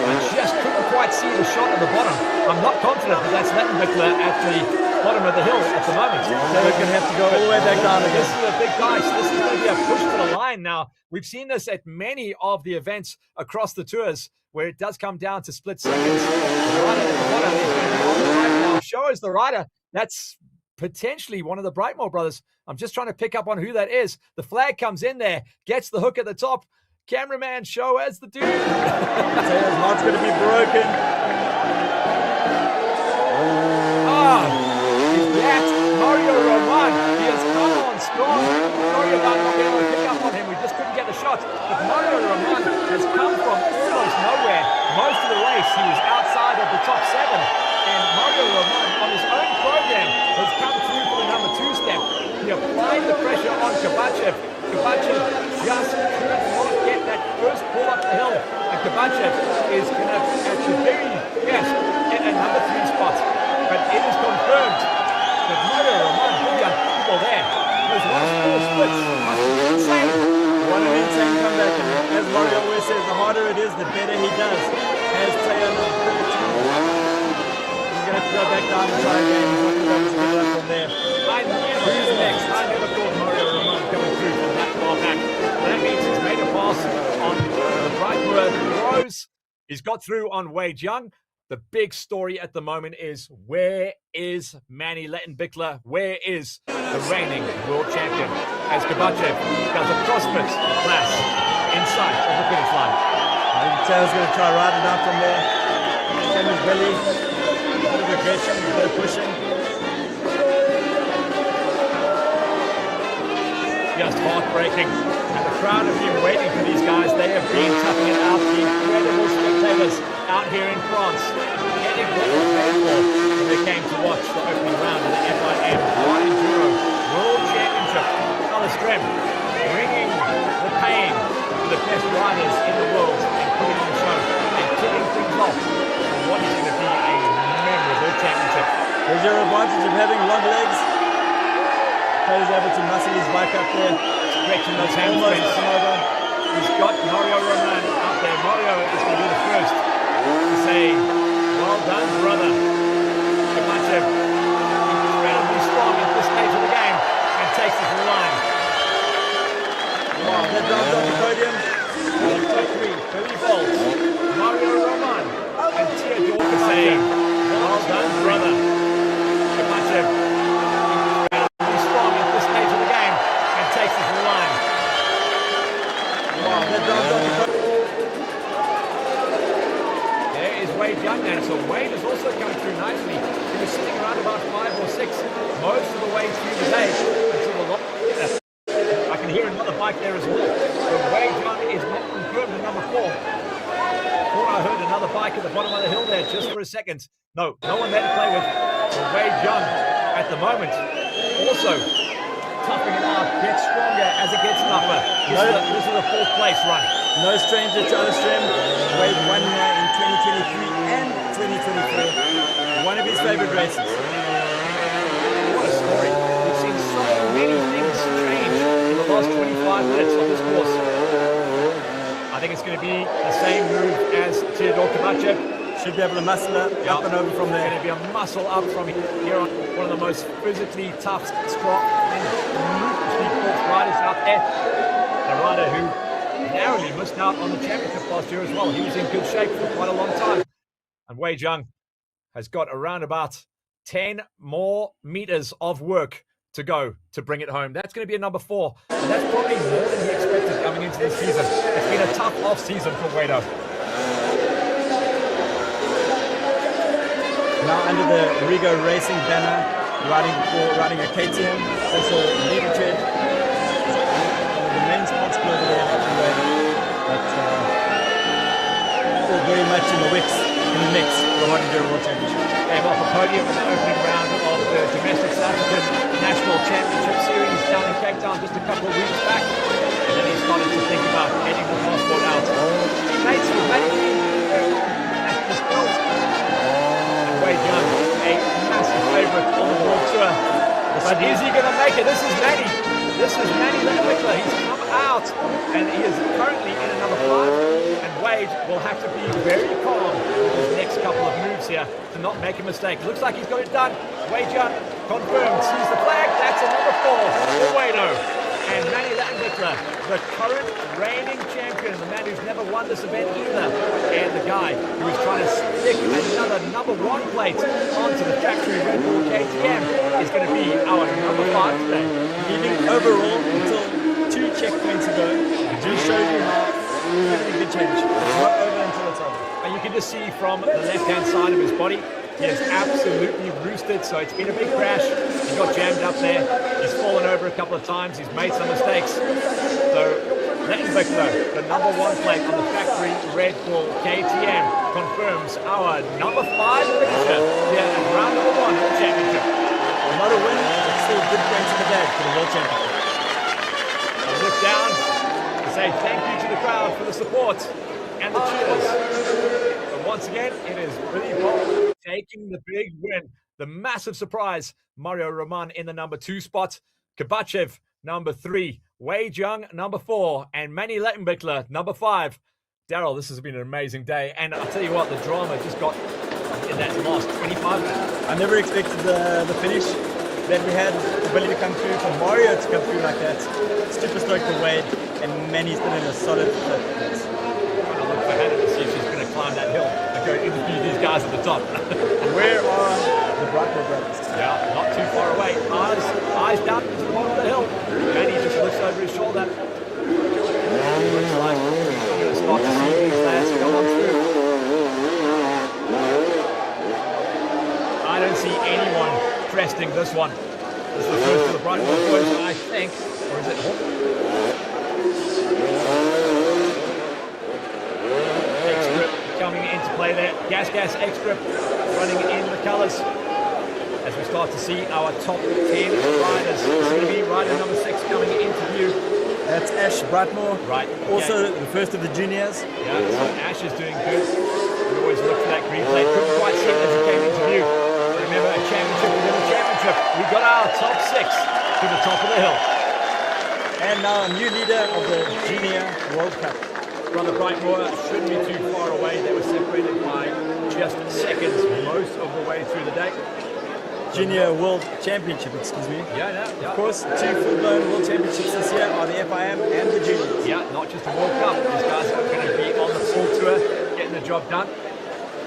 I just couldn't quite see the shot at the bottom. I'm not confident that that's Lettenbichler at the bottom of the hill at the moment. So we're going to have to go all the way back down again. This is a big guy. So this is going to be a push to the line now. We've seen this at many of the events across the tours where it does come down to split seconds. The rider at the bottom is going to be on the right now. Show us the rider. That's potentially one of the Brightmore brothers. I'm just trying to pick up on who that is. The flag comes in there, gets the hook at the top. Cameraman, show us the dude. Taylor's heart's going to be broken. He's that Mario Roman. He has come on strong. Sorry about not being able to pick up on him. We just couldn't get the shot. But Mario Roman has come from almost nowhere. Most of the race, he was outside of the top 7. And Mario Roman, on his own program, has come through for the number 2 step. He applied the pressure on Kovacev. Kovacev just could not get that first pull up the hill. And Kovacev is going to, at the very best, get a number 3 spot. But it is confirmed that Mario Roman, young people there, has lost 4 splits. Insane. What an insane comeback. And as Mario always says, the harder it is, the better he does. As Taylor number 13. He's going to have to go back down and try again. He's not going to be able to get it up from there. Who's next? I never thought Mario Roman coming through from that far back. That means he's made a pass on the right word. Rose. He's got through on Wade Young. The big story at the moment is, where is Manny Lettenbichler? Where is the reigning world champion? As Kovacev does a CrossFit class inside of the finish line. I think Taylor's going to try to ride it out from there. Same as Billy. A bit of aggression, a bit of pushing. Just heartbreaking. And the crowd have been waiting for these guys. They have been toughing it out. The incredible spectators out here in France, getting what they paid for when they came to watch the opening round of the FIM Hard Enduro World Championship. Alestrem bringing the pain to the best riders in the world and putting on a show and kicking things off for what is going to be a memorable championship. There's your advantage of having long legs. Taylor's able to muscle his bike up there. Stretching those hamstrings. He's got Mario Roman out there. Mario is going to be the first to say, well done, brother. Kovacev, incredibly strong at this stage of the game and takes it to the line. Wow, that dropped off the podium. 1, 2, 3, Billy Bolt, Mario Roman, and Theodore saying, well done, brother. Kovacev, incredibly strong at this stage of the game and takes it to the line. Wow, that dropped off the podium. Wade Young, and so Wade is also coming through nicely. He was sitting around about 5 or 6 most of the way through the day until the lock. I can hear another bike there as well. So Wade Young is not confirmed at number 4. Thought I heard another bike at the bottom of the hill there just for a second. No one there to play with. So Wade Young at the moment also toughing it out, gets stronger as it gets tougher. This is a 4th place run. No stranger to Alestrem. Wade won here in 2023 and 2024. One of his favorite races. What a story. We've seen so many things change in the last 25 minutes of this course. I think it's going to be the same move as Theodore Kovacev. Should be able to muscle up and over from there. It's going to be a muscle up from here on. One of the most physically tough, strong, and ruthlessly forced riders out there. A rider who narrowly missed out on the championship last year as well. He was in good shape for quite a long time. And Wade Young has got around about 10 more meters of work to go to bring it home. That's going to be a number 4. And that's probably more than he expected coming into the season. It's been a tough off-season for Wade. Now under the Rigo Racing banner, riding a KTM, also leader tread. The main sponsor over there, but still very much in the mix for Hard Enduro World Championship. Came off a podium in the opening round of the domestic South African National Championship Series down in Cape Town just a couple of weeks back. And then he started to think about getting the passport out. Mates with Mécanique at this point. And Wade Young, a massive favourite on the World Tour. But is he going to make it? This is Manny. This is Manny Lettenbichler. He's come out and he is currently in a number 5. And Wade will have to be very calm with his next couple of moves here to not make a mistake. Looks like he's got it done. Wade Young confirmed. Sees the flag. That's a number 4 for Wado. And Manny Lettenbichler, the current reigning champion, the man who's never won this event either, and the guy who is trying to stick another number 1 plate onto the factory Red Bull KTM, is going to be our number 5 today. Leading overall until 2 checkpoints ago. It just showed you how Very good change. It's not over until it's over. And you can just see from the left-hand side of his body, he is absolutely roosted, so it's been a big crash. He got jammed up there. He's fallen over a couple of times. He's made some mistakes. So Lettenbeckler, the number 1 plate on the factory Red Bull KTM, confirms our number 5 finisher here at round number 1 of the championship. Not a win, but still good points in the bag for the World Championship. I look down to say thank you to the crowd for the support and the cheers. But once again, it is Billy Bolt taking the big win. The massive surprise, Mario Roman in the number 2 spot, Kabachev number 3, Wade Young number 4, and Manny Lettenbeckler number 5. Daryl, this has been an amazing day. And I'll tell you what, the drama just got in that last 25 minutes. I never expected the finish that we had, the ability to come through, for Mario to come through like that. Super stoked for Wade, and Manny's been in a solid fifth place. I'm going to look for Hannah to see if she's going to climb that hill and go interview these guys at the top. Where are the Brightmore brothers? Yeah, not too far away. Eyes down to the bottom of the hill. Manny just looks over his shoulder. Looks like we're going to start to see these lads come on through. I don't see anyone cresting this one. This is the first of the Brightmore boys, I think. Or is it X-Grip coming into play there. Gas X-Grip running in the colours. As we start to see our top 10 riders. This is going to be rider number 6 coming into view. That's Ash Brightmore. Right. Also the first of the juniors. Yeah, so Ash is doing good. We always look for that green plate. Couldn't quite see it as it came into view. Remember, a championship within a championship. We got our top 6 to the top of the hill. And now a new leader of the Junior World Cup. Brother Brightmore shouldn't be too far away. They were separated by just seconds most of the way through the day. Junior World Championship, excuse me. Yeah. Of course, 2 full-blown World Championships this year are the FIM and the Juniors. Yeah, not just a World Cup. These guys are going to be on the full tour, getting the job done.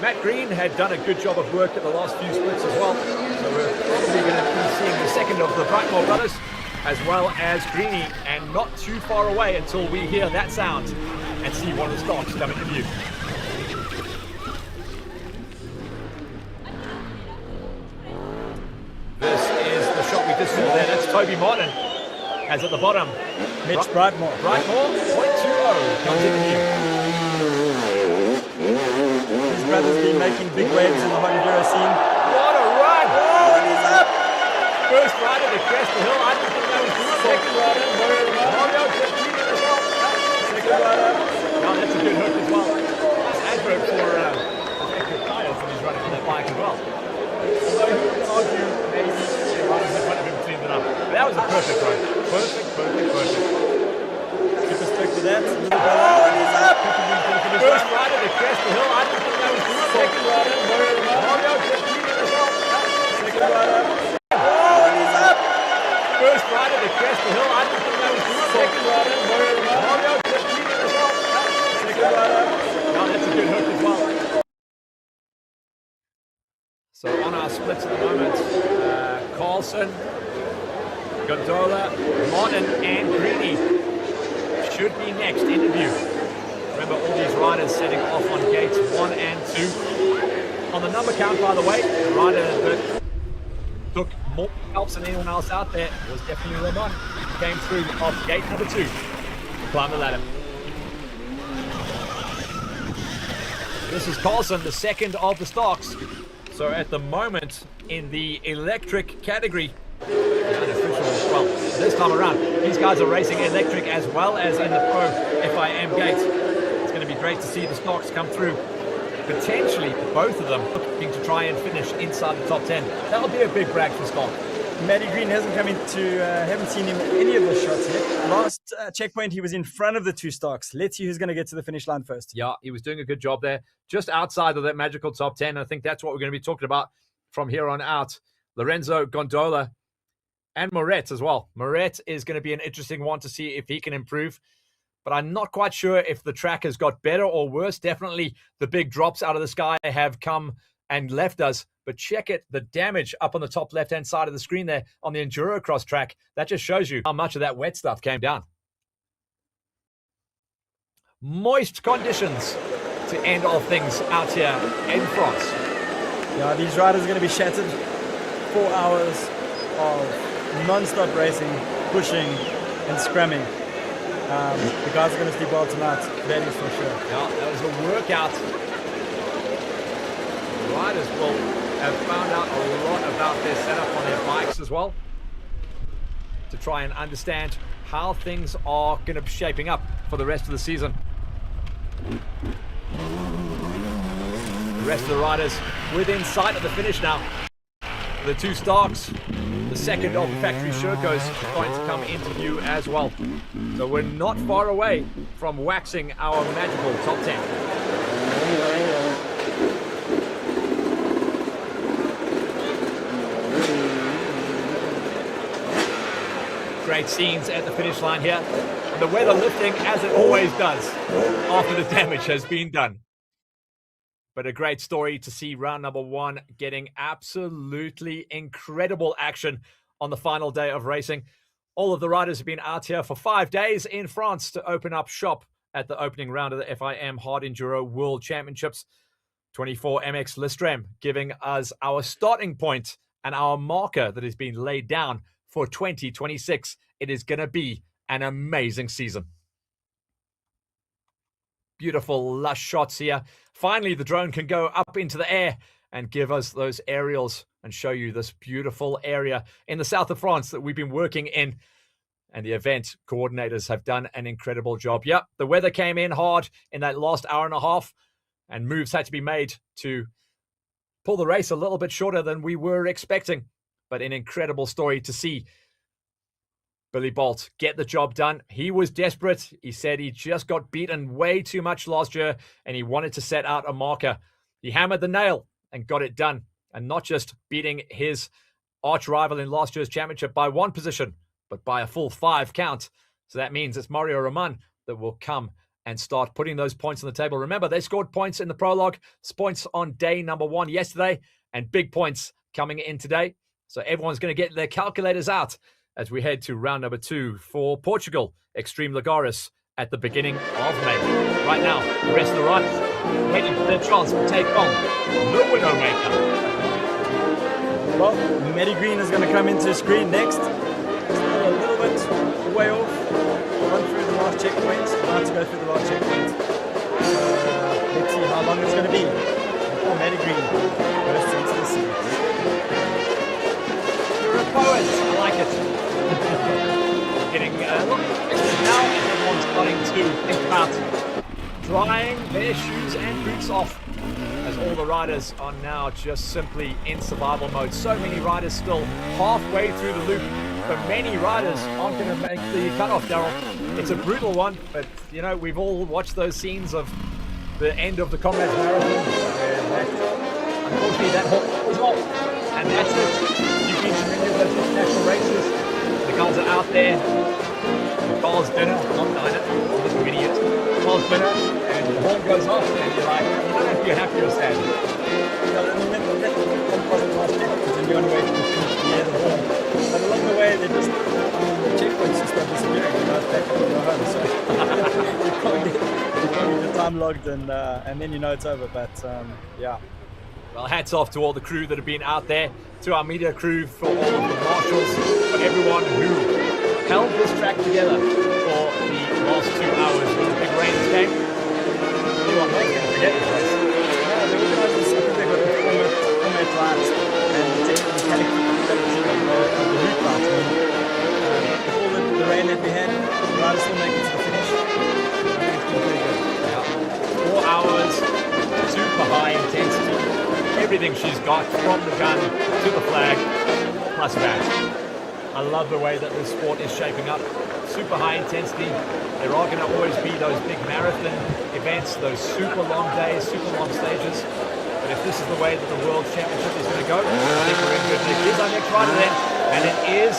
Matt Green had done a good job of work at the last few splits as well. So we're probably going to be seeing the second of the Brightmore brothers, as well as Greenie, and not too far away until we hear that sound and see one of the stocks come into view. This is the shot we just saw there. That's Toby Martin, as at the bottom. Mitch Brightmore. Brightmore, 0.20 comes into view. His brother's been making big waves in the hard enduro scene. What a run! Oh, and he's up! First rider to crest the hill. I didn't think that was good. Second rider, Mario just leading as well. Second rider. Now that's a good hook as well. Nice advert for effective tires when he's running on that bike as well. Although you could argue maybe the riders in front of him cleaned it up. But that was a perfect run. Perfect. Super stoked for that. Oh, and he's up! First rider to crest the hill. I didn't think that was good. Second rider, Mario just leading as well. Second rider. Oh, and he's up! First rider to crest the hill. I didn't think that was good. Second rider, Mario just leading as well. Second rider. Now that's a good hook as well. So on our splits at the moment, Carlson, Gondola, Martin and Greenie should be next in the view. Remember all these riders setting off on gates 1 and 2. On the number count, by the way, the rider that took more helps than anyone else out there was definitely Roman. Came through off gate number 2 to climb the ladder. This is Carlson, the second of the stocks. So at the moment in the electric category, well, this time around, these guys are racing electric as well as in the pro FIM gate. It's going to be great to see the stocks come through. Potentially both of them looking to try and finish inside the top 10. That'll be a big brag for Stock. Matty Green hasn't come into, haven't seen him in any of the shots yet. Last checkpoint, he was in front of the 2 stocks. Let's see who's going to get to the finish line first. Yeah, he was doing a good job there. Just outside of that magical top 10. I think that's what we're going to be talking about from here on out. Lorenzo Gondola and Moret as well. Moret is going to be an interesting one to see if he can improve. But I'm not quite sure if the track has got better or worse. Definitely the big drops out of the sky have come and left us. But check it, the damage up on the top left-hand side of the screen there on the Enduro Cross track. That just shows you how much of that wet stuff came down. moist conditions to end off things out here in France. Yeah, these riders are going to be shattered. 4 hours of non-stop racing, pushing, and scramming. The guys are going to sleep well tonight, that is for sure. Yeah, that was a workout. The riders will have found out a lot about their setup on their bikes as well, to try and understand how things are going to be shaping up for the rest of the season. The rest of the riders within sight of the finish now. The two Starks, the second of the factory Shercos, are going to come into view as well. So we're not far away from waxing our magical top 10. Great scenes at the finish line here. And the weather lifting as it always does after the damage has been done. But a great story to see round number 1 getting absolutely incredible action on the final day of racing. All of the riders have been out here for 5 days in France to open up shop at the opening round of the FIM Hard Enduro World Championships. 24MX Alestrem giving us our starting point and our marker that has been laid down for 2026. It is going to be an amazing season. Beautiful, lush shots here. Finally, the drone can go up into the air and give us those aerials and show you this beautiful area in the south of France that we've been working in. And the event coordinators have done an incredible job. Yep, the weather came in hard in that last hour and a half, and moves had to be made to pull the race a little bit shorter than we were expecting. But an incredible story to see Billy Bolt get the job done. He was desperate. He said he just got beaten way too much last year and he wanted to set out a marker. He hammered the nail and got it done. And not just beating his arch rival in last year's championship by 1 position, but by a full 5 count. So that means it's Mario Roman that will come and start putting those points on the table. Remember, they scored points in the prologue, points on day number 1 yesterday, and big points coming in today. So everyone's going to get their calculators out as we head to round number 2 for Portugal, Extreme Lagares, at the beginning of May. Right now, the rest of the riders waiting for their chance to take on the Widowmaker. Well, Matty Green is going to come into screen next. Still a little bit way off. Run through the last checkpoint. About to go through the last checkpoint. Let's see how long it's going to be before Matty Green bursts into the sea. You're a poet. I like it. Getting a look now, and everyone's starting to think about drying their shoes and boots off, as all the riders are now just simply in survival mode. So many riders still halfway through the loop, but many riders aren't going to make the cutoff, Daryl. It's a brutal one, but you know, we've all watched those scenes of the end of the Comrades Marathon, where unfortunately that halt was off, and that's it. You've been to many of those international races. The girls are out there. Carl's dinner, not diner, just an idiot. Carl's dinner, and the horn goes off, and you're like, you don't have to be happy or sad. And you're on the way to the finish, you hear the horn. But along the way, they just, the checkpoints just start disappearing, you know, it's back to your home. So you can't get the time logged, and then you know it's over. But yeah. Well, hats off to all the crew that have been out there, to our media crew, for all of the marshals, for everyone who held this track together for the last 2 hours when the big rains came. Anyone not going to forget this race? Yeah, the organisers, I think they got the format right, and the Mécanique of the route right. With all the rain that we had, the riders still make it to the finish. I think it's been pretty good. Yeah. 4 hours, super high intensity. Everything she's got, from the gun to the flag, plus that. I love the way that this sport is shaping up. Super high intensity. There are going to always be those big marathon events, those super long days, super long stages. But if this is the way that the World Championship is going to go, I think we're in good nick. Here's our next rider then, and it is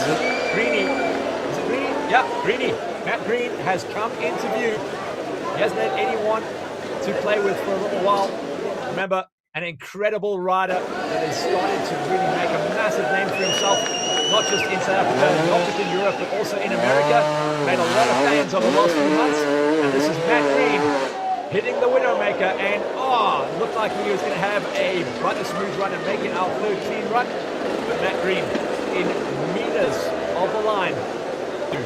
Greeny. Is it Greeny? Yeah, Greeny. Matt Green has come into view. He hasn't had anyone to play with for a little while. Remember, an incredible rider that has started to really make a massive name for himself. not just in South Africa, not just in Europe, but also in America. Made a lot of fans over the last few months. And this is Matt Green hitting the Widowmaker, and looked like he was going to have a rather smooth run and make it our third clean run. But Matt Green in meters of the line to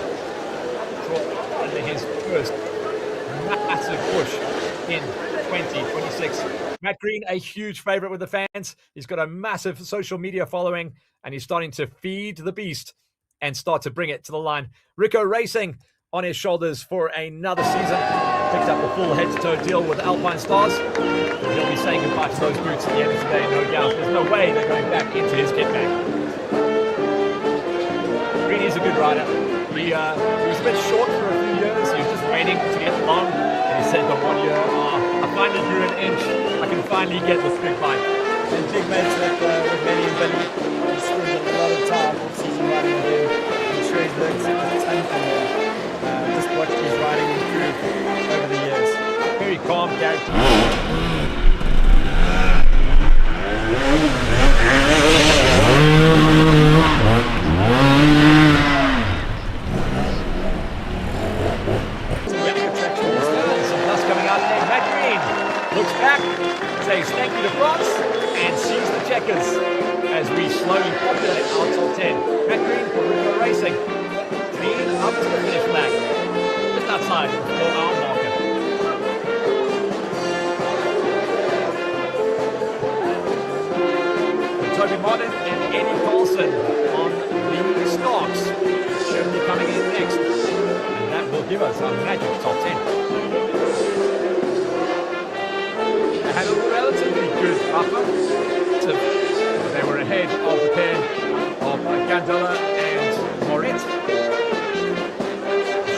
draw into his first massive push in 2026. Matt Green, a huge favorite with the fans. He's got a massive social media following, and he's starting to feed the beast and start to bring it to the line. Rico Racing on his shoulders for another season. Picked up a full head-to-toe deal with Alpine Stars. He'll be saying goodbye to those boots at the end of today, no doubt. There's no way they're going back into his kit bag. Greeny's a good rider. He was a bit short for a few years. He was just waiting to get long. And he said the 1 year, I finally grew an inch. I can finally get this big bike. And big mates with Benny and Billy. He spent a lot of time all season riding with him. I'm sure he's learned a ton from him. Just watch his riding improve over the years. Very calm character. Some dust coming out there. Matt Green looks back, says thank you to France, and sees the checkers as we slowly populate our top 10. Matt Green for Rico Racing. Green up to the finish flag. Just outside the 4-hour marker. Toby Martin and Eddie Carlson on the Starks should be coming in next, and that will give us our magic top 10. They had a relatively good upper. They were ahead of the pair of Gandela and Moret.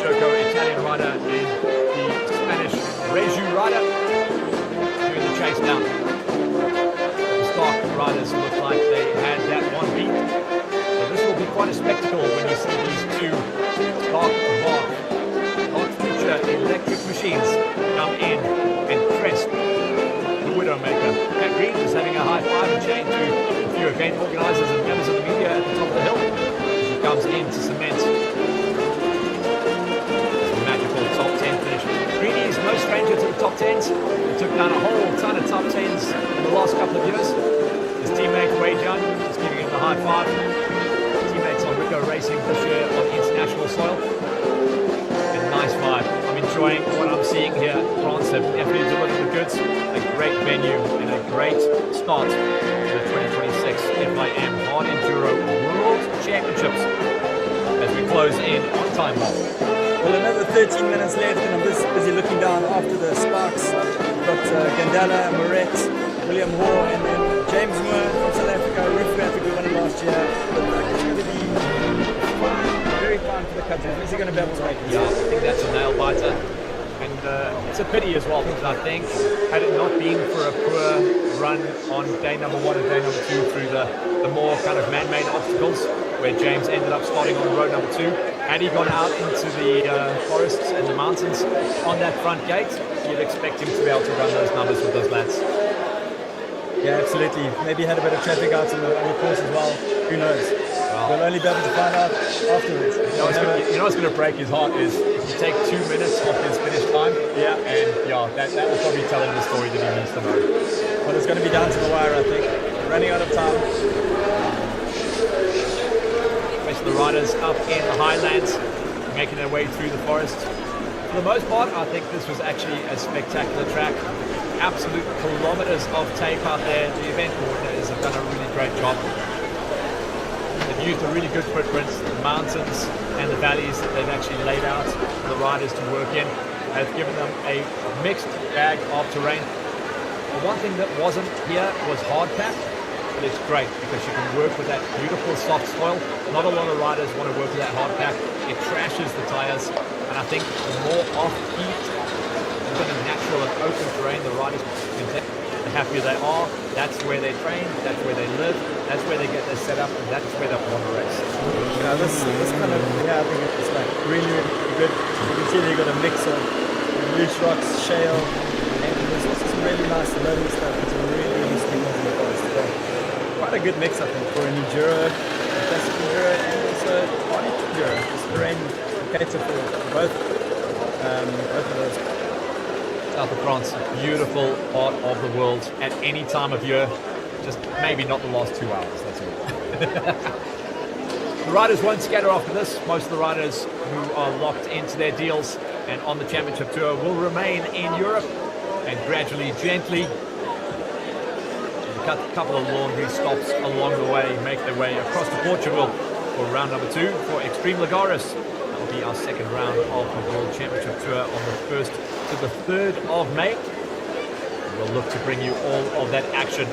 Shoko, Italian rider, and the Spanish Reju rider doing the chase down. The Stark riders look like they had that one beat. So this will be quite a spectacle when you see these two Stark Hot Future electric machines come in and crest the Widowmaker. Matt Green is having a high five and chatting to a few event organisers and members of the media at the top of the hill as he comes in to cement some magical top 10 finish. Greeny is no stranger to the top 10s. He took down a whole ton of top 10s in the last couple of years. His teammate Wade Young is giving him the high five. Teammates on Rico Racing this year on international soil. And nice vibe. I'm enjoying what I'm seeing here. France have definitely delivered the goods. A great venue and a great start to the 2026 FIM Hard Enduro World Championships as we close in on time off. Well, another 13 minutes left, and I'm just busy looking down after the sparks. We've got Gandala, Moret, William Hoare, and then James Moore from South Africa. Riff had a good one last year. But it's going to be fun, very fun for the country. Is he going to be able to make it? Yeah, I think that's a nail biter. And it's a pity as well, because I think had it not been for a poor run on day number 1 and day number 2 through the more kind of man-made obstacles, where James ended up starting on road number 2, had he gone out into the forests and the mountains on that front gate, you'd expect him to be able to run those numbers with those lads. Yeah, absolutely. Maybe he had a bit of traffic out on the course as well. Who knows? Wow. We'll only be able to find out afterwards. You know what's going to break his heart is if you take 2 minutes off his finish time. Yeah. And yeah, that will probably tell him the story that he needs to know. Well, it's going to be down to the wire, I think. We're running out of time. The riders up in the highlands, making their way through the forest. For the most part, I think this was actually a spectacular track. Absolute kilometers of tape out there. The event coordinators have done a really great job. They've used a really good footprint. The mountains and the valleys that they've actually laid out for the riders to work in have given them a mixed bag of terrain. The one thing that wasn't here was hard pack. But it's great because you can work with that beautiful soft soil. Not a lot of riders want to work with that hard pack. It trashes the tires, and I think the more off-heat, kind of natural and open terrain the riders can take, the happier they are. That's where they train, that's where they live, that's where they get their setup, and that's where they want to race. Yeah, this kind of, I think it's like really, really good. You can see they got a mix of loose rocks, shale, and there's also some really nice loamy stuff. It's a really, really steep in the forest today. Quite a good mix, I think, for an enduro Classic Enduro and also Hard Enduro. This terrain cater for both of those. South of France, beautiful part of the world at any time of year. Just maybe not the last 2 hours, that's all. The riders won't scatter after this. Most of the riders who are locked into their deals and on the championship tour will remain in Europe and gradually, gently, cut a couple of laundry stops along the way, make their way across to Portugal for round number 2 for Extreme Lagares. That will be our second round of the World Championship Tour on the 1st to the 3rd of May. We'll look to bring you all of that action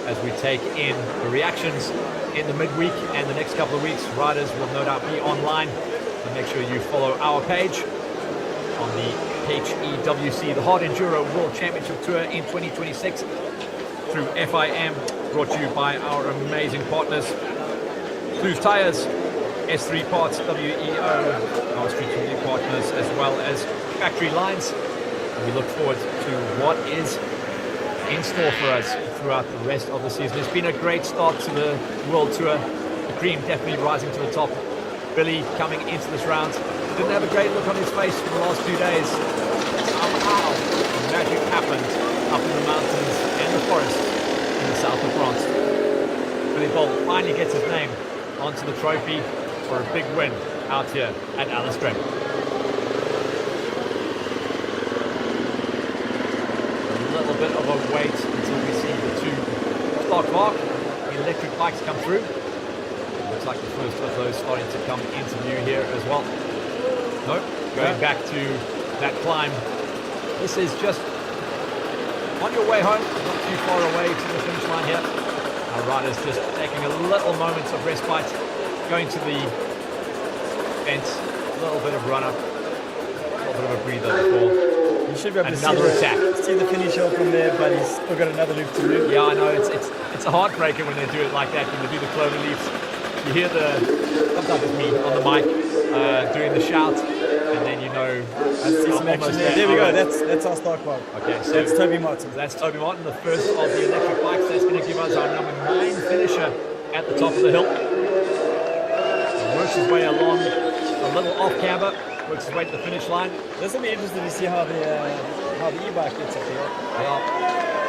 as we take in the reactions in the midweek and the next couple of weeks. Riders will no doubt be online, so make sure you follow our page on the HEWC, the Hard Enduro World Championship Tour in 2026 through FIM, brought to you by our amazing partners, Clues Tires, S3 Parts, WEO, our strategic partners, as well as Factory Lines. And we look forward to what is in store for us throughout the rest of the season. It's been a great start to the World Tour. The cream definitely rising to the top. Billy coming into this round didn't have a great look on his face for the last 2 days. Somehow magic happened up in the mountains and the forests in the south of France. Billy Bolt finally gets his name onto the trophy for a big win out here at Alestrem. Bit of a wait until we see the 2 stock mark electric bikes come through. Looks like the first of those starting to come into view here as well. Nope, going back to that climb. This is just on your way home, not too far away to the finish line here. Our riders just taking a little moment of respite, going to the fence, a little bit of run up, a little bit of a breather before You should be able another attack. See the finish off from there, but he's still got another loop to do. Yeah, I know, it's a heartbreaker when they do it like that, when they do the clover leaps. You hear sometimes it's me on the mic doing the shout, and then you know some action there. There we go, that's our start mark. Okay, so that's Toby Martin. That's Toby Martin, the first of the electric bikes. That's going to give us our number 9 finisher at the top of the hill. He works his way along a little off camber, works his way to the finish line. This will be interesting to see how the e-bike gets up here. Well,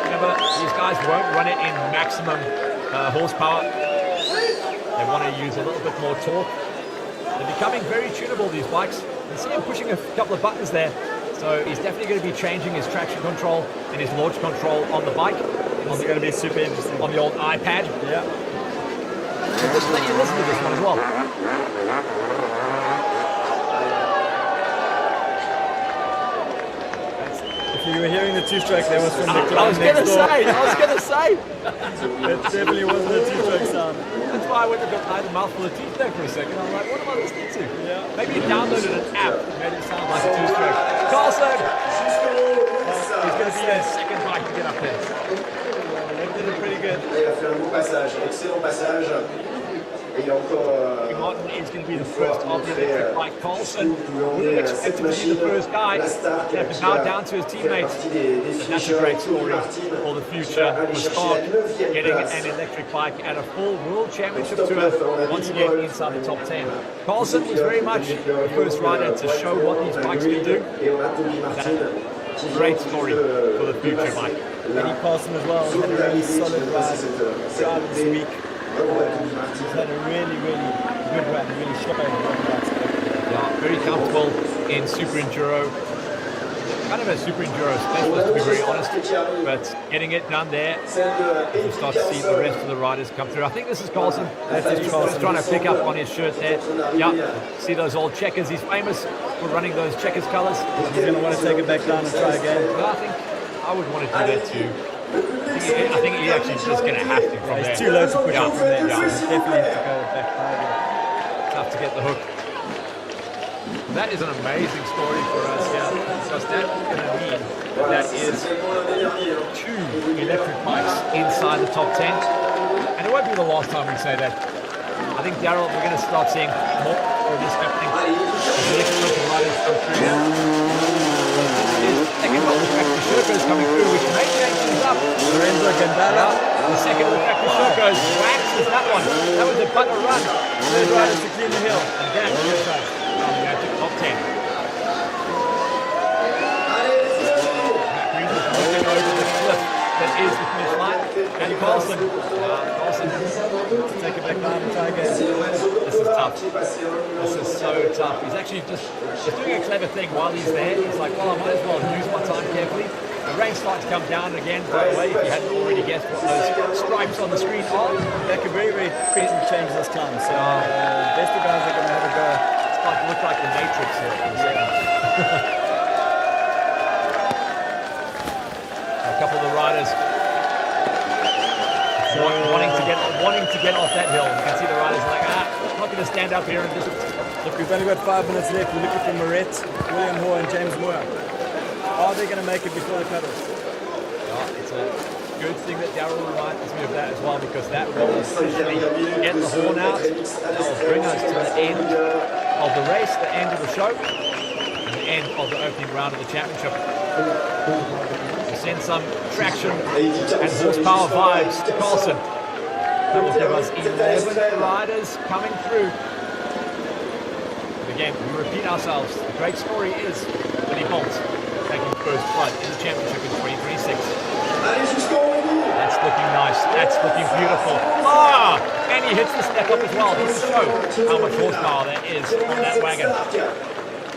remember, these guys won't run it in maximum horsepower. They want to use a little bit more torque. They're becoming very tunable, these bikes. You see him pushing a couple of buttons there. So he's definitely going to be changing his traction control and his launch control on the bike. This is going to be super interesting. On the old iPad. Yeah. So just let you listen to this one as well. If you were hearing the two-stroke, that was from the I clown was next door. I was going to say. It definitely wasn't a two-stroke sound. That's why I went and got a mouthful of teeth there for a second. I'm like, what am I listening to? Yeah. Maybe you downloaded an app that made it sound like a two-stroke. Carlson! He's going to be the second bike to get up there. That did it pretty good. Il a fait un bon passage, excellent passage. Et il a encore. Martin is going to be the first of the electric bike. Carlson wouldn't expect him to be the first guy. He's going to have to bow down to his teammates. And that's a great story for the future. For Stark getting an electric bike at a full World Championship Tour, once again inside the top 10. Carlson was very much the first rider to show what these bikes can do. That's a great story for the future, Mike. Eddie Carlson as well had a really solid ride throughout this week. He's had a really, really good run, really showing. Yeah, very comfortable in Super Enduro. Kind of a Super Enduro specialist, to be very honest. But getting it done there, you start to see the rest of the riders come through. I think this is Carlson. He's just trying to pick up on his shirt there. Yeah, see those old checkers. He's famous for running those checkers colours. He's going to want to take it back down and try again. Well, I think I would want to do that too. I think he's actually just going to have to from there. It's too low to push up from there. Yeah. So definitely have to go back higher. Tough to get the hook. That is an amazing story for us here, because that's going to mean that is 2 electric bikes inside the top 10. And it won't be the last time we say that. I think, Daryl, we're going to start seeing more of this happening as electric riders come through here. Second of the tractor Shirkos coming through, which may change things up. Lorenzo Gandala. The second of the tractor Shirkos waxes that one. That was a putter run. Third riders to clean the hill. And that's a good touch. I'm going to top 10. Brings us looking over the cliff that is the finish line. And Carlson. Carlson, Take it back down and try again. this is tough. This is so tough. He's actually just doing a clever thing while he's there. He's like, well, I might as well use my time carefully. The rain starts to come down again, by the way, if you hadn't already guessed what those stripes on the screen are. That could very, very quickly change this time. So best of guys are going to have a go. It's starting to look like the Matrix here in a second. A couple of the riders wanting to get off that hill. You can see the riders like, I'm not going to stand up here and just... Look, we've only got 5 minutes left. We're looking for Moret, William Hoare and James Moore. Are they going to make it before the cutoff? It's a good thing that Darryl reminds me of that as well, because that will essentially get the horn out. That will bring us to the end of the race, the end of the show, and the end of the opening round of the championship. We'll send some traction and horsepower vibes to Carlson. That will give us 11 riders coming through. But again, we repeat ourselves. The great story is Billy Bolt taking first blood in the championship in 2026. That's looking nice. That's looking beautiful. And he hits the step up as well. This will show how much horsepower there is on that wagon.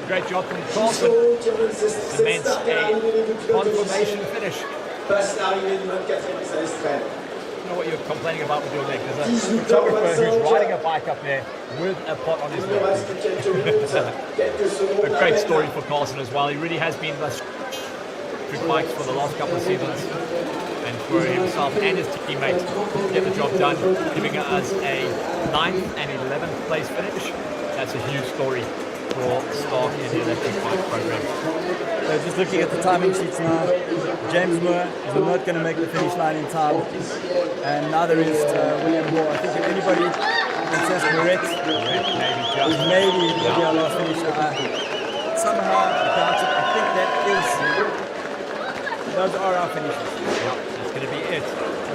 Great job from Carlson. Cements a confirmation finish. You know what you're complaining about with your leg. There's a photographer who's riding a bike up there with a pot on his leg. A great story for Carlson as well. He really has been the street bikes for the last couple of seasons, and for himself and his teammates to get the job done, giving us a 9th and 11th place finish. That's a huge story for Stark in the electric bike program. So just looking at the timing sheets now, James Moore is not going to make the finish line in time, and neither is William Hoare. I think if anybody can says Moret, maybe our last finish. Somehow about it, I think that is, those are our finishes. Yep, that's going to be it. I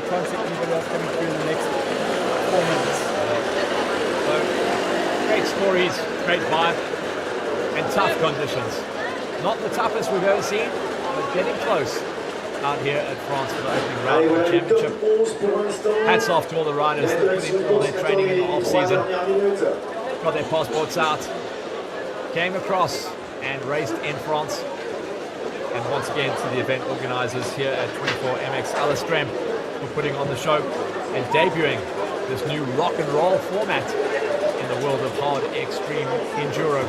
can't see anybody else coming through in the next 4 minutes. So, great stories, great vibe, and tough conditions. Not the toughest we've ever seen, but getting close out here at France for the opening round of the championship. Hats off to all the riders that put in all their training in the off-season, got their passports out, came across and raced in France. And once again to the event organisers here at 24MX Alestrem for putting on the show and debuting this new rock and roll format in the world of hard extreme enduro.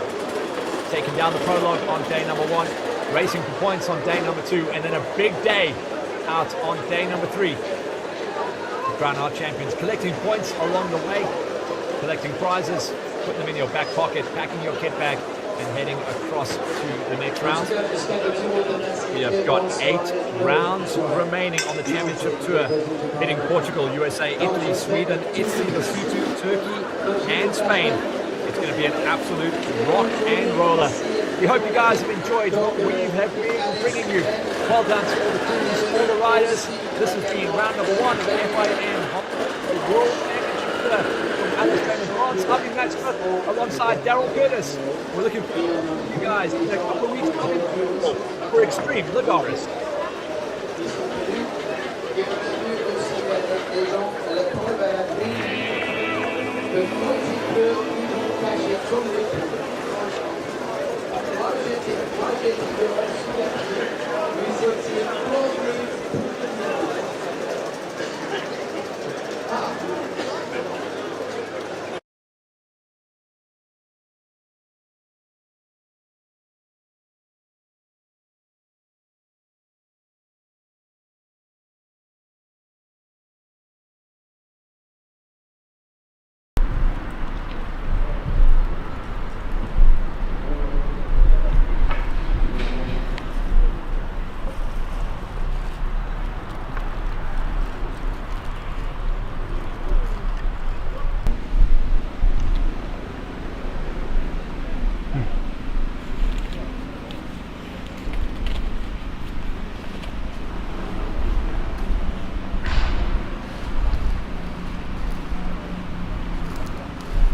Taking down the prologue on day number 1, racing for points on day number 2, and then a big day out on day number 3. To crown our champions, collecting points along the way, collecting prizes, putting them in your back pocket, packing your kit bag, and heading across to the next round. We have got 8 rounds remaining on the championship tour, hitting Portugal, USA, Italy, Sweden, Italy, Lesotho, Turkey, and Spain. It's going to be an absolute rock and roller. We hope you guys have enjoyed what we have been bringing you. Well done to all the crews, all the riders. This has been round number 1 of the FIM World Championship tour from Alestrem in France. I've been Matt Smith alongside Daryl Curtis. We're looking for you guys in a couple of weeks coming for Extreme Ligaris. Thank you.